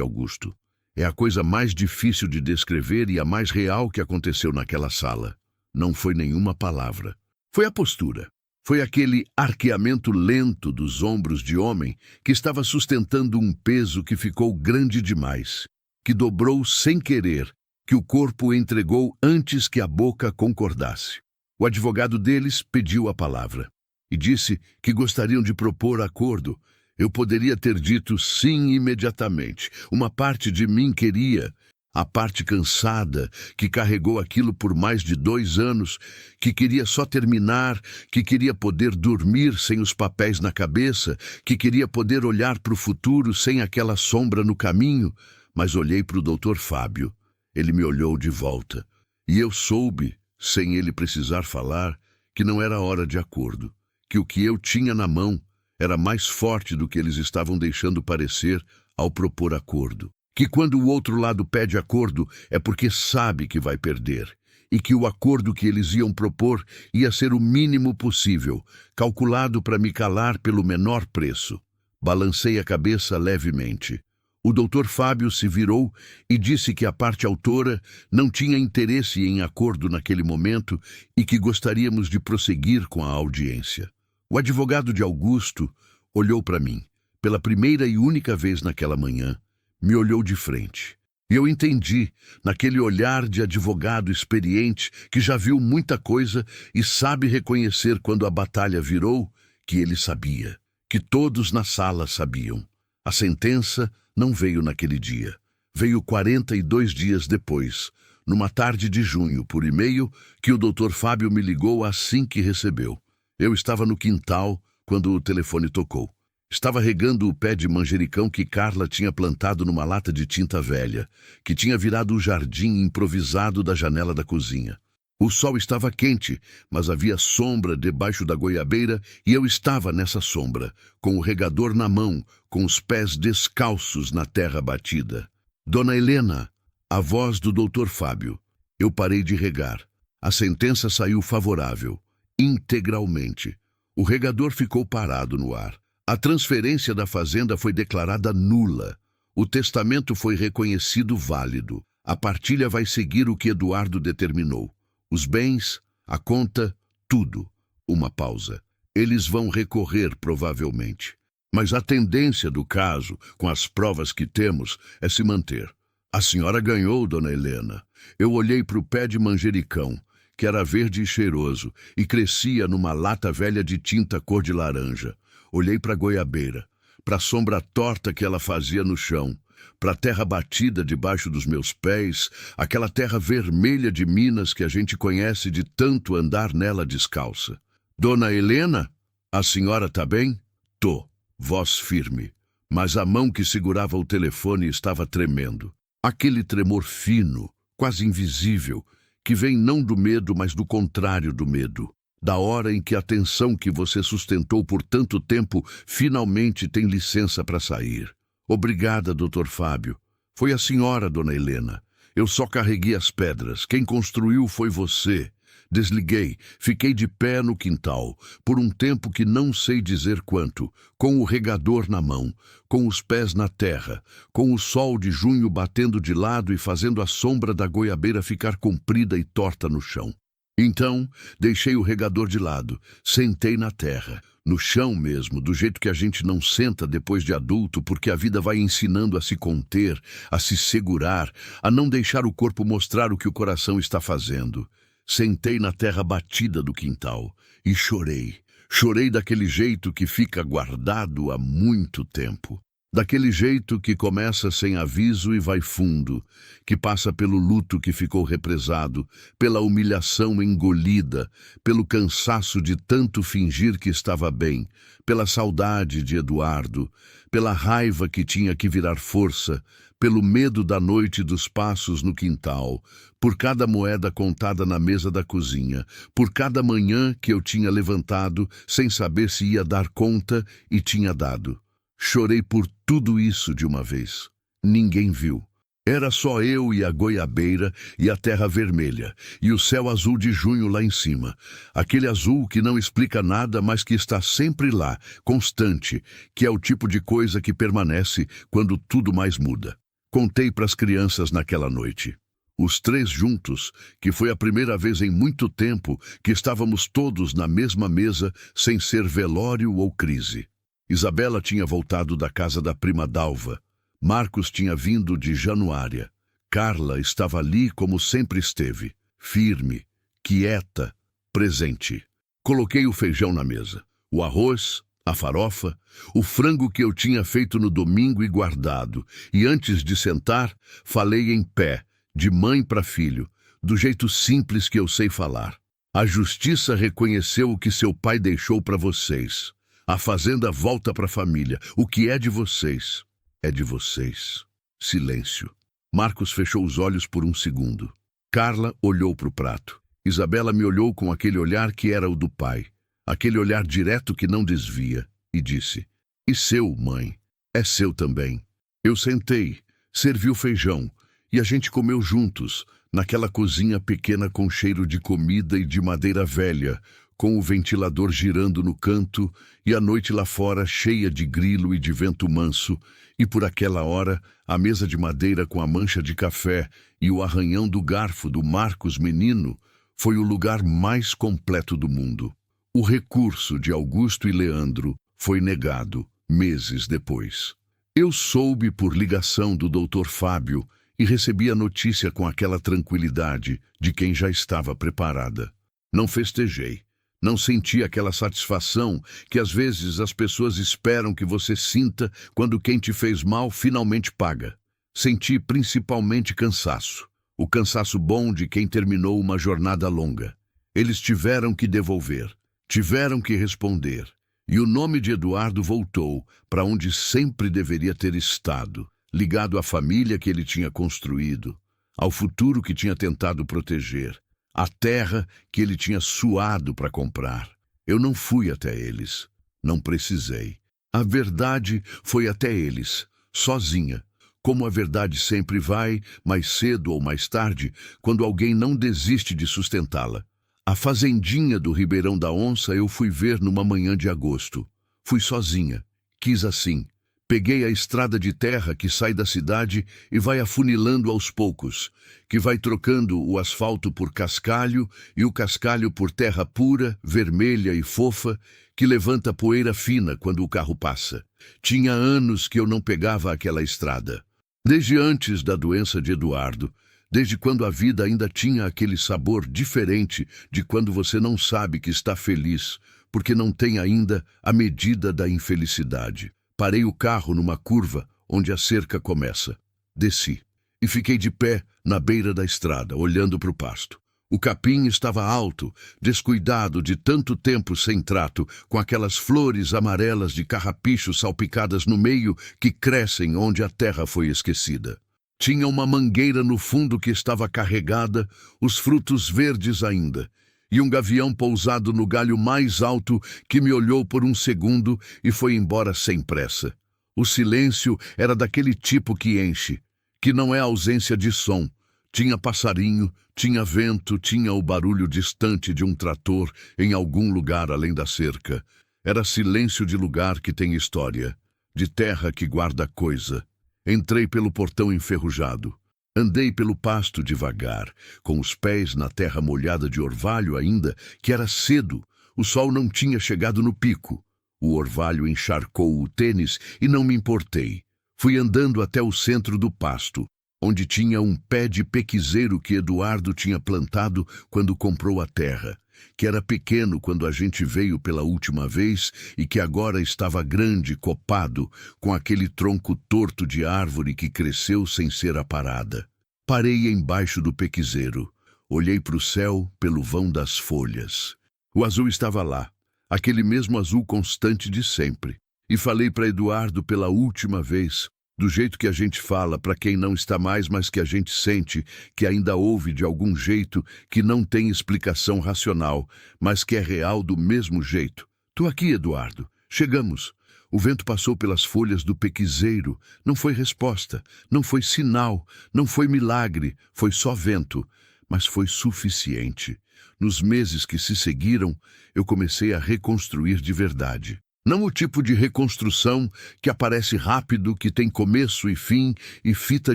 Augusto. É a coisa mais difícil de descrever e a mais real que aconteceu naquela sala. Não foi nenhuma palavra. Foi a postura. Foi aquele arqueamento lento dos ombros de homem que estava sustentando um peso que ficou grande demais, que dobrou sem querer, que o corpo entregou antes que a boca concordasse. O advogado deles pediu a palavra e disse que gostariam de propor acordo. Eu poderia ter dito sim imediatamente. Uma parte de mim queria, a parte cansada, que carregou aquilo por mais de 2 anos, que queria só terminar, que queria poder dormir sem os papéis na cabeça, que queria poder olhar para o futuro sem aquela sombra no caminho. Mas olhei para o doutor Fábio. Ele me olhou de volta. E eu soube, sem ele precisar falar, que não era hora de acordo, que o que eu tinha na mão era mais forte do que eles estavam deixando parecer ao propor acordo. Que quando o outro lado pede acordo é porque sabe que vai perder, e que o acordo que eles iam propor ia ser o mínimo possível, calculado para me calar pelo menor preço. Balancei a cabeça levemente. O doutor Fábio se virou e disse que a parte autora não tinha interesse em acordo naquele momento e que gostaríamos de prosseguir com a audiência. O advogado de Augusto olhou para mim, pela primeira e única vez naquela manhã, me olhou de frente. E eu entendi, naquele olhar de advogado experiente que já viu muita coisa e sabe reconhecer quando a batalha virou, que ele sabia, que todos na sala sabiam. A sentença não veio naquele dia. Veio 42 dias depois, numa tarde de junho, por e-mail, que o doutor Fábio me ligou assim que recebeu. Eu estava no quintal quando o telefone tocou. Estava regando o pé de manjericão que Carla tinha plantado numa lata de tinta velha, que tinha virado o jardim improvisado da janela da cozinha. O sol estava quente, mas havia sombra debaixo da goiabeira e eu estava nessa sombra, com o regador na mão, com os pés descalços na terra batida. Dona Helena, a voz do doutor Fábio. Eu parei de regar. A sentença saiu favorável. Integralmente. O regador ficou parado no ar. A transferência da fazenda foi declarada nula. O testamento foi reconhecido válido. A partilha vai seguir o que Eduardo determinou. Os bens, a conta, tudo. Uma pausa. Eles vão recorrer, provavelmente. Mas a tendência do caso, com as provas que temos, é se manter. A senhora ganhou, dona Helena. Eu olhei para o pé de manjericão, que era verde e cheiroso, e crescia numa lata velha de tinta cor de laranja. Olhei para a goiabeira, para a sombra torta que ela fazia no chão, para a terra batida debaixo dos meus pés, aquela terra vermelha de Minas que a gente conhece de tanto andar nela descalça. Dona Helena, a senhora tá bem? Tô, voz firme, mas a mão que segurava o telefone estava tremendo. Aquele tremor fino, quase invisível, que vem não do medo, mas do contrário do medo. Da hora em que a tensão que você sustentou por tanto tempo finalmente tem licença para sair. Obrigada, doutor Fábio. Foi a senhora, dona Helena. Eu só carreguei as pedras. Quem construiu foi você. Desliguei, fiquei de pé no quintal, por um tempo que não sei dizer quanto, com o regador na mão, com os pés na terra, com o sol de junho batendo de lado e fazendo a sombra da goiabeira ficar comprida e torta no chão. Então, deixei o regador de lado, sentei na terra, no chão mesmo, do jeito que a gente não senta depois de adulto, porque a vida vai ensinando a se conter, a se segurar, a não deixar o corpo mostrar o que o coração está fazendo. Sentei na terra batida do quintal e chorei. Chorei daquele jeito que fica guardado há muito tempo. Daquele jeito que começa sem aviso e vai fundo, que passa pelo luto que ficou represado, pela humilhação engolida, pelo cansaço de tanto fingir que estava bem, pela saudade de Eduardo, pela raiva que tinha que virar força, pelo medo da noite dos passos no quintal, por cada moeda contada na mesa da cozinha, por cada manhã que eu tinha levantado sem saber se ia dar conta e tinha dado. Chorei por tudo isso de uma vez. Ninguém viu. Era só eu e a goiabeira e a terra vermelha, e o céu azul de junho lá em cima. Aquele azul que não explica nada, mas que está sempre lá, constante, que é o tipo de coisa que permanece quando tudo mais muda. Contei para as crianças naquela noite. Os três juntos, que foi a primeira vez em muito tempo que estávamos todos na mesma mesa, sem ser velório ou crise. Isabela tinha voltado da casa da prima Dalva. Marcos tinha vindo de Januária. Carla estava ali como sempre esteve, firme, quieta, presente. Coloquei o feijão na mesa, o arroz, a farofa, o frango que eu tinha feito no domingo e guardado, e antes de sentar, falei em pé, de mãe para filho, do jeito simples que eu sei falar. A justiça reconheceu o que seu pai deixou para vocês. A fazenda volta para a família. O que é de vocês, é de vocês. Silêncio. Marcos fechou os olhos por um segundo. Carla olhou para o prato. Isabela me olhou com aquele olhar que era o do pai. Aquele olhar direto que não desvia. E disse: "E seu, mãe? É seu também." Eu sentei, servi o feijão, e a gente comeu juntos, naquela cozinha pequena com cheiro de comida e de madeira velha, com o ventilador girando no canto e a noite lá fora cheia de grilo e de vento manso, e por aquela hora a mesa de madeira com a mancha de café e o arranhão do garfo do Marcos menino foi o lugar mais completo do mundo. O recurso de Augusto e Leandro foi negado meses depois. Eu soube por ligação do Dr. Fábio e recebi a notícia com aquela tranquilidade de quem já estava preparada. Não festejei. Não senti aquela satisfação que às vezes as pessoas esperam que você sinta quando quem te fez mal finalmente paga. Senti principalmente cansaço. O cansaço bom de quem terminou uma jornada longa. Eles tiveram que devolver, tiveram que responder. E o nome de Eduardo voltou para onde sempre deveria ter estado, ligado à família que ele tinha construído, ao futuro que tinha tentado proteger. A terra que ele tinha suado para comprar. Eu não fui até eles. Não precisei. A verdade foi até eles, sozinha. Como a verdade sempre vai, mais cedo ou mais tarde, quando alguém não desiste de sustentá-la. A fazendinha do Ribeirão da Onça eu fui ver numa manhã de agosto. Fui sozinha. Quis assim. Peguei a estrada de terra que sai da cidade e vai afunilando aos poucos, que vai trocando o asfalto por cascalho e o cascalho por terra pura, vermelha e fofa, que levanta poeira fina quando o carro passa. Tinha anos que eu não pegava aquela estrada. Desde antes da doença de Eduardo, desde quando a vida ainda tinha aquele sabor diferente de quando você não sabe que está feliz, porque não tem ainda a medida da infelicidade. Parei o carro numa curva onde a cerca começa. Desci e fiquei de pé na beira da estrada, olhando para o pasto. O capim estava alto, descuidado de tanto tempo sem trato, com aquelas flores amarelas de carrapicho salpicadas no meio que crescem onde a terra foi esquecida. Tinha uma mangueira no fundo que estava carregada, os frutos verdes ainda, e um gavião pousado no galho mais alto que me olhou por um segundo e foi embora sem pressa. O silêncio era daquele tipo que enche, que não é ausência de som. Tinha passarinho, tinha vento, tinha o barulho distante de um trator em algum lugar além da cerca. Era silêncio de lugar que tem história, de terra que guarda coisa. Entrei pelo portão enferrujado. Andei pelo pasto devagar, com os pés na terra molhada de orvalho ainda, que era cedo. O sol não tinha chegado no pico. O orvalho encharcou o tênis e não me importei. Fui andando até o centro do pasto, onde tinha um pé de pequizeiro que Eduardo tinha plantado quando comprou a terra, que era pequeno quando a gente veio pela última vez e que agora estava grande, copado, com aquele tronco torto de árvore que cresceu sem ser aparada. Parei embaixo do pequizeiro. Olhei para o céu pelo vão das folhas. O azul estava lá, aquele mesmo azul constante de sempre. E falei para Eduardo pela última vez, do jeito que a gente fala para quem não está mais, mas que a gente sente, que ainda ouve de algum jeito, que não tem explicação racional, mas que é real do mesmo jeito. Tô aqui, Eduardo. Chegamos. O vento passou pelas folhas do pequizeiro. Não foi resposta, não foi sinal, não foi milagre, foi só vento. Mas foi suficiente. Nos meses que se seguiram, eu comecei a reconstruir de verdade. Não o tipo de reconstrução que aparece rápido, que tem começo e fim e fita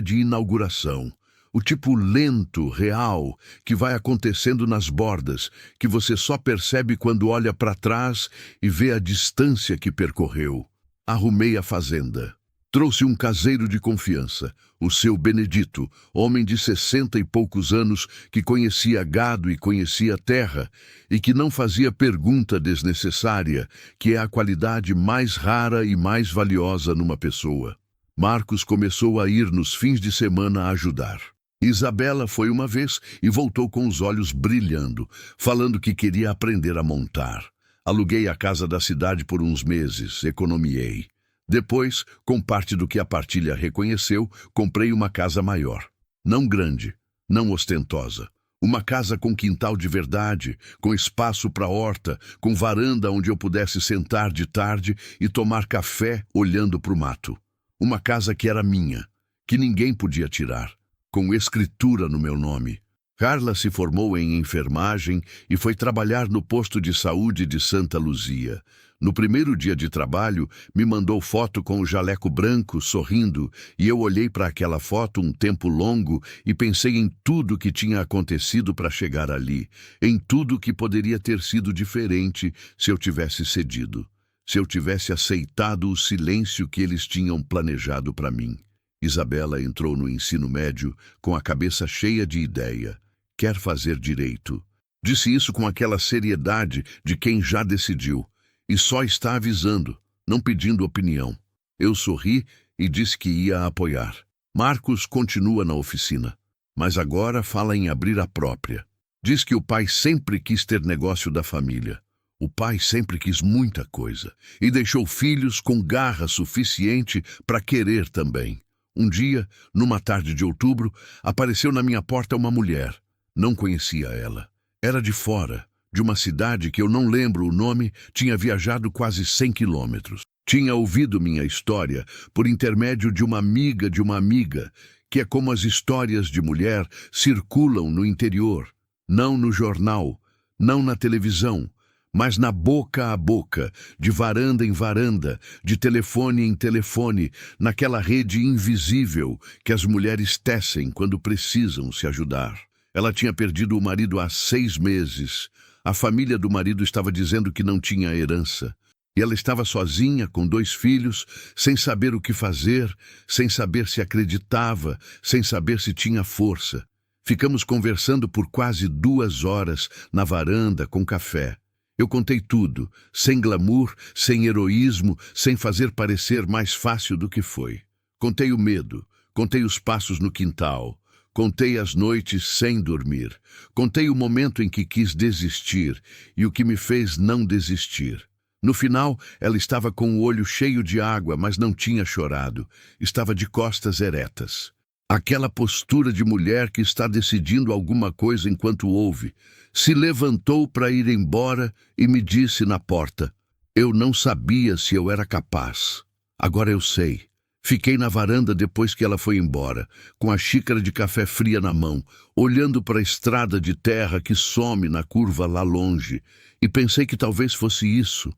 de inauguração. O tipo lento, real, que vai acontecendo nas bordas, que você só percebe quando olha para trás e vê a distância que percorreu. Arrumei a fazenda. Trouxe um caseiro de confiança, o seu Benedito, homem de 60 e poucos anos que conhecia gado e conhecia terra e que não fazia pergunta desnecessária, que é a qualidade mais rara e mais valiosa numa pessoa. Marcos começou a ir nos fins de semana a ajudar. Isabela foi uma vez e voltou com os olhos brilhando, falando que queria aprender a montar. Aluguei a casa da cidade por uns meses, economiei. Depois, com parte do que a partilha reconheceu, comprei uma casa maior. Não grande, não ostentosa. Uma casa com quintal de verdade, com espaço para horta, com varanda onde eu pudesse sentar de tarde e tomar café olhando para o mato. Uma casa que era minha, que ninguém podia tirar, com escritura no meu nome. Carla se formou em enfermagem e foi trabalhar no posto de saúde de Santa Luzia. No primeiro dia de trabalho, me mandou foto com o jaleco branco, sorrindo, e eu olhei para aquela foto um tempo longo e pensei em tudo que tinha acontecido para chegar ali, em tudo que poderia ter sido diferente se eu tivesse cedido, se eu tivesse aceitado o silêncio que eles tinham planejado para mim. Isabela entrou no ensino médio com a cabeça cheia de ideia. Quer fazer direito. Disse isso com aquela seriedade de quem já decidiu. E só está avisando, não pedindo opinião. Eu sorri e disse que ia apoiar. Marcos continua na oficina, mas agora fala em abrir a própria. Diz que o pai sempre quis ter negócio da família. O pai sempre quis muita coisa e deixou filhos com garra suficiente para querer também. Um dia, numa tarde de outubro, apareceu na minha porta uma mulher. Não conhecia ela. Era de fora, de uma cidade que eu não lembro o nome, tinha viajado quase 100 quilômetros. Tinha ouvido minha história por intermédio de uma amiga, que é como as histórias de mulher circulam no interior, não no jornal, não na televisão, mas na boca a boca, de varanda em varanda, de telefone em telefone, naquela rede invisível que as mulheres tecem quando precisam se ajudar. Ela tinha perdido o marido há 6 meses. A família do marido estava dizendo que não tinha herança. E ela estava sozinha, com 2 filhos, sem saber o que fazer, sem saber se acreditava, sem saber se tinha força. Ficamos conversando por quase 2 horas na varanda com café. Eu contei tudo, sem glamour, sem heroísmo, sem fazer parecer mais fácil do que foi. Contei o medo, contei os passos no quintal. Contei as noites sem dormir. Contei o momento em que quis desistir e o que me fez não desistir. No final, ela estava com o olho cheio de água, mas não tinha chorado. Estava de costas eretas. Aquela postura de mulher que está decidindo alguma coisa enquanto ouve. Se levantou para ir embora e me disse na porta: eu não sabia se eu era capaz. Agora eu sei. Fiquei na varanda depois que ela foi embora, com a xícara de café fria na mão, olhando para a estrada de terra que some na curva lá longe, e pensei que talvez fosse isso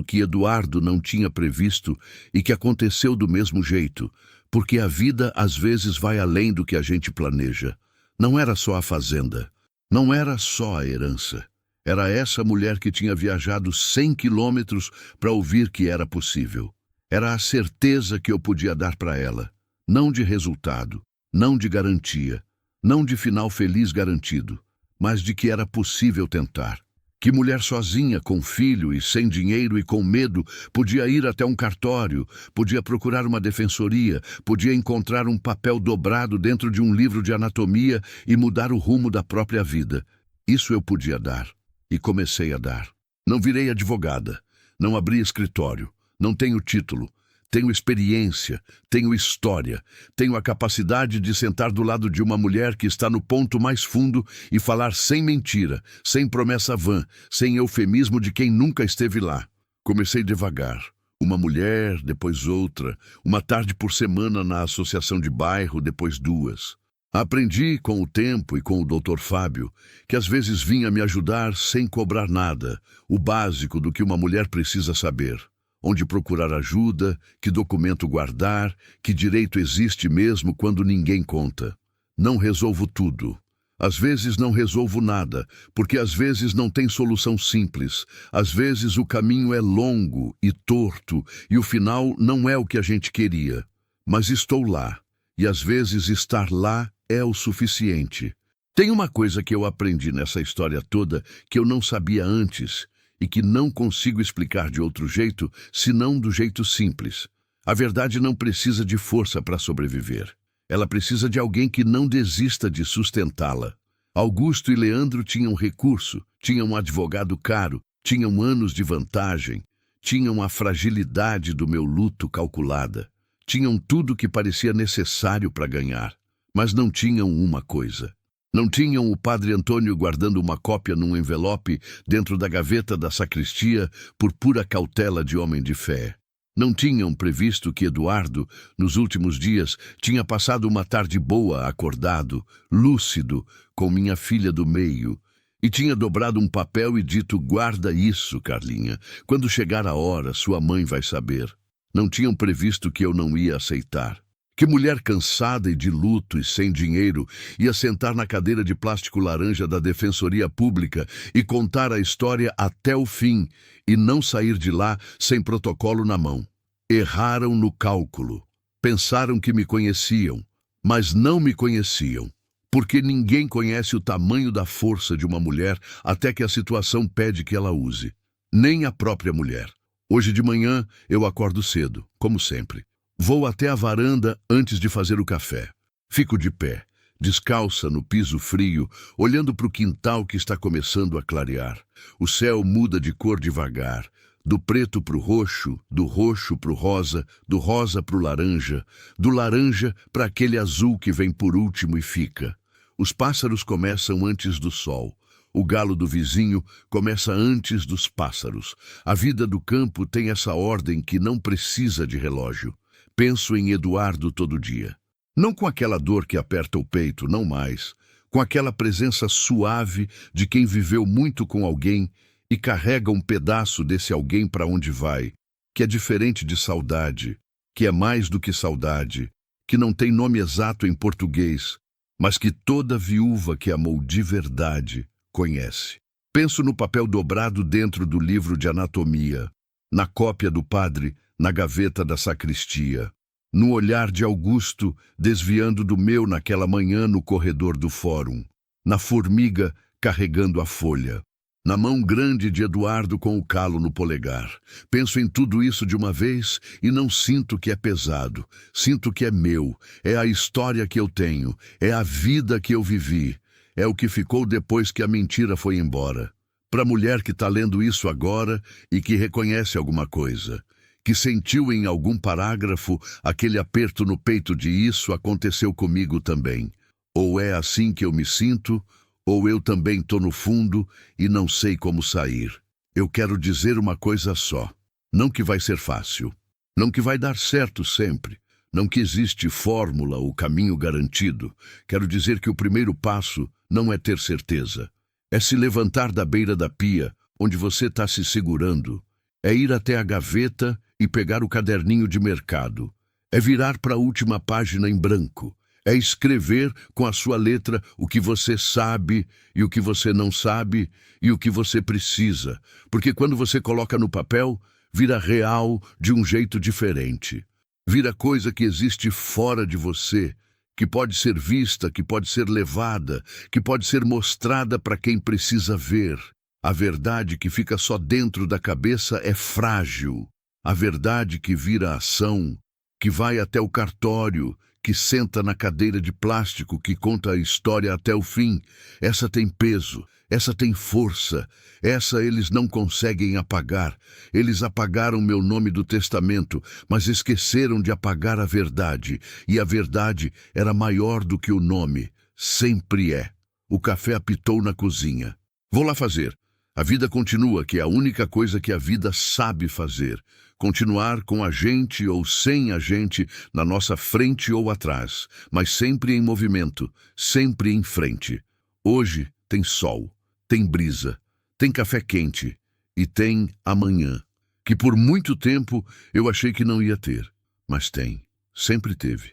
que Eduardo não tinha previsto e que aconteceu do mesmo jeito, porque a vida às vezes vai além do que a gente planeja. Não era só a fazenda, não era só a herança. Era essa mulher que tinha viajado 100 quilômetros para ouvir que era possível. Era a certeza que eu podia dar para ela, não de resultado, não de garantia, não de final feliz garantido, mas de que era possível tentar. Que mulher sozinha, com filho e sem dinheiro e com medo, podia ir até um cartório, podia procurar uma defensoria, podia encontrar um papel dobrado dentro de um livro de anatomia e mudar o rumo da própria vida. Isso eu podia dar. E comecei a dar. Não virei advogada, não abri escritório, não tenho título. Tenho experiência, tenho história, tenho a capacidade de sentar do lado de uma mulher que está no ponto mais fundo e falar sem mentira, sem promessa vã, sem eufemismo de quem nunca esteve lá. Comecei devagar. Uma mulher, depois outra, uma tarde por semana na associação de bairro, depois duas. Aprendi com o tempo e com o Dr. Fábio, que às vezes vinha me ajudar sem cobrar nada, o básico do que uma mulher precisa saber. Onde procurar ajuda, que documento guardar, que direito existe mesmo quando ninguém conta. Não resolvo tudo. Às vezes não resolvo nada, porque às vezes não tem solução simples. Às vezes o caminho é longo e torto e o final não é o que a gente queria. Mas estou lá, e às vezes estar lá é o suficiente. Tem uma coisa que eu aprendi nessa história toda que eu não sabia antes, e que não consigo explicar de outro jeito, senão do jeito simples. A verdade não precisa de força para sobreviver. Ela precisa de alguém que não desista de sustentá-la. Augusto e Leandro tinham recurso, tinham um advogado caro, tinham anos de vantagem, tinham a fragilidade do meu luto calculada, tinham tudo que parecia necessário para ganhar, mas não tinham uma coisa. Não tinham o padre Antônio guardando uma cópia num envelope dentro da gaveta da sacristia por pura cautela de homem de fé. Não tinham previsto que Eduardo, nos últimos dias, tinha passado uma tarde boa, acordado, lúcido, com minha filha do meio, e tinha dobrado um papel e dito: "Guarda isso, Carlinha. Quando chegar a hora, sua mãe vai saber." Não tinham previsto que eu não ia aceitar. Que mulher cansada e de luto e sem dinheiro ia sentar na cadeira de plástico laranja da Defensoria Pública e contar a história até o fim e não sair de lá sem protocolo na mão. Erraram no cálculo. Pensaram que me conheciam, mas não me conheciam. Porque ninguém conhece o tamanho da força de uma mulher até que a situação pede que ela use. Nem a própria mulher. Hoje de manhã eu acordo cedo, como sempre. Vou até a varanda antes de fazer o café. Fico de pé, descalça no piso frio, olhando para o quintal que está começando a clarear. O céu muda de cor devagar, do preto para o roxo, do roxo para o rosa, do rosa para o laranja, do laranja para aquele azul que vem por último e fica. Os pássaros começam antes do sol. O galo do vizinho começa antes dos pássaros. A vida do campo tem essa ordem que não precisa de relógio. Penso em Eduardo todo dia. Não com aquela dor que aperta o peito, não mais. Com aquela presença suave de quem viveu muito com alguém e carrega um pedaço desse alguém para onde vai, que é diferente de saudade, que é mais do que saudade, que não tem nome exato em português, mas que toda viúva que amou de verdade conhece. Penso no papel dobrado dentro do livro de anatomia, na cópia do padre, na gaveta da sacristia, no olhar de Augusto desviando do meu naquela manhã no corredor do fórum, na formiga carregando a folha, na mão grande de Eduardo com o calo no polegar. Penso em tudo isso de uma vez e não sinto que é pesado, sinto que é meu, é a história que eu tenho, é a vida que eu vivi, é o que ficou depois que a mentira foi embora. Para a mulher que está lendo isso agora e que reconhece alguma coisa, que sentiu em algum parágrafo aquele aperto no peito de "isso aconteceu comigo também." Ou é assim que eu me sinto, ou eu também tô no fundo e não sei como sair. Eu quero dizer uma coisa só. Não que vai ser fácil. Não que vai dar certo sempre. Não que existe fórmula ou caminho garantido. Quero dizer que o primeiro passo não é ter certeza. É se levantar da beira da pia, onde você está se segurando. É ir até a gaveta e pegar o caderninho de mercado. É virar para a última página em branco. É escrever com a sua letra o que você sabe e o que você não sabe e o que você precisa. Porque quando você coloca no papel, vira real de um jeito diferente. Vira coisa que existe fora de você, que pode ser vista, que pode ser levada, que pode ser mostrada para quem precisa ver. A verdade que fica só dentro da cabeça é frágil. A verdade que vira ação, que vai até o cartório, que senta na cadeira de plástico, que conta a história até o fim, essa tem peso, essa tem força, essa eles não conseguem apagar. Eles apagaram meu nome do testamento, mas esqueceram de apagar a verdade, e a verdade era maior do que o nome, sempre é. O café apitou na cozinha. Vou lá fazer. A vida continua, que é a única coisa que a vida sabe fazer. Continuar com a gente ou sem a gente, na nossa frente ou atrás, mas sempre em movimento, sempre em frente. Hoje tem sol, tem brisa, tem café quente e tem amanhã, que por muito tempo eu achei que não ia ter, mas tem, sempre teve.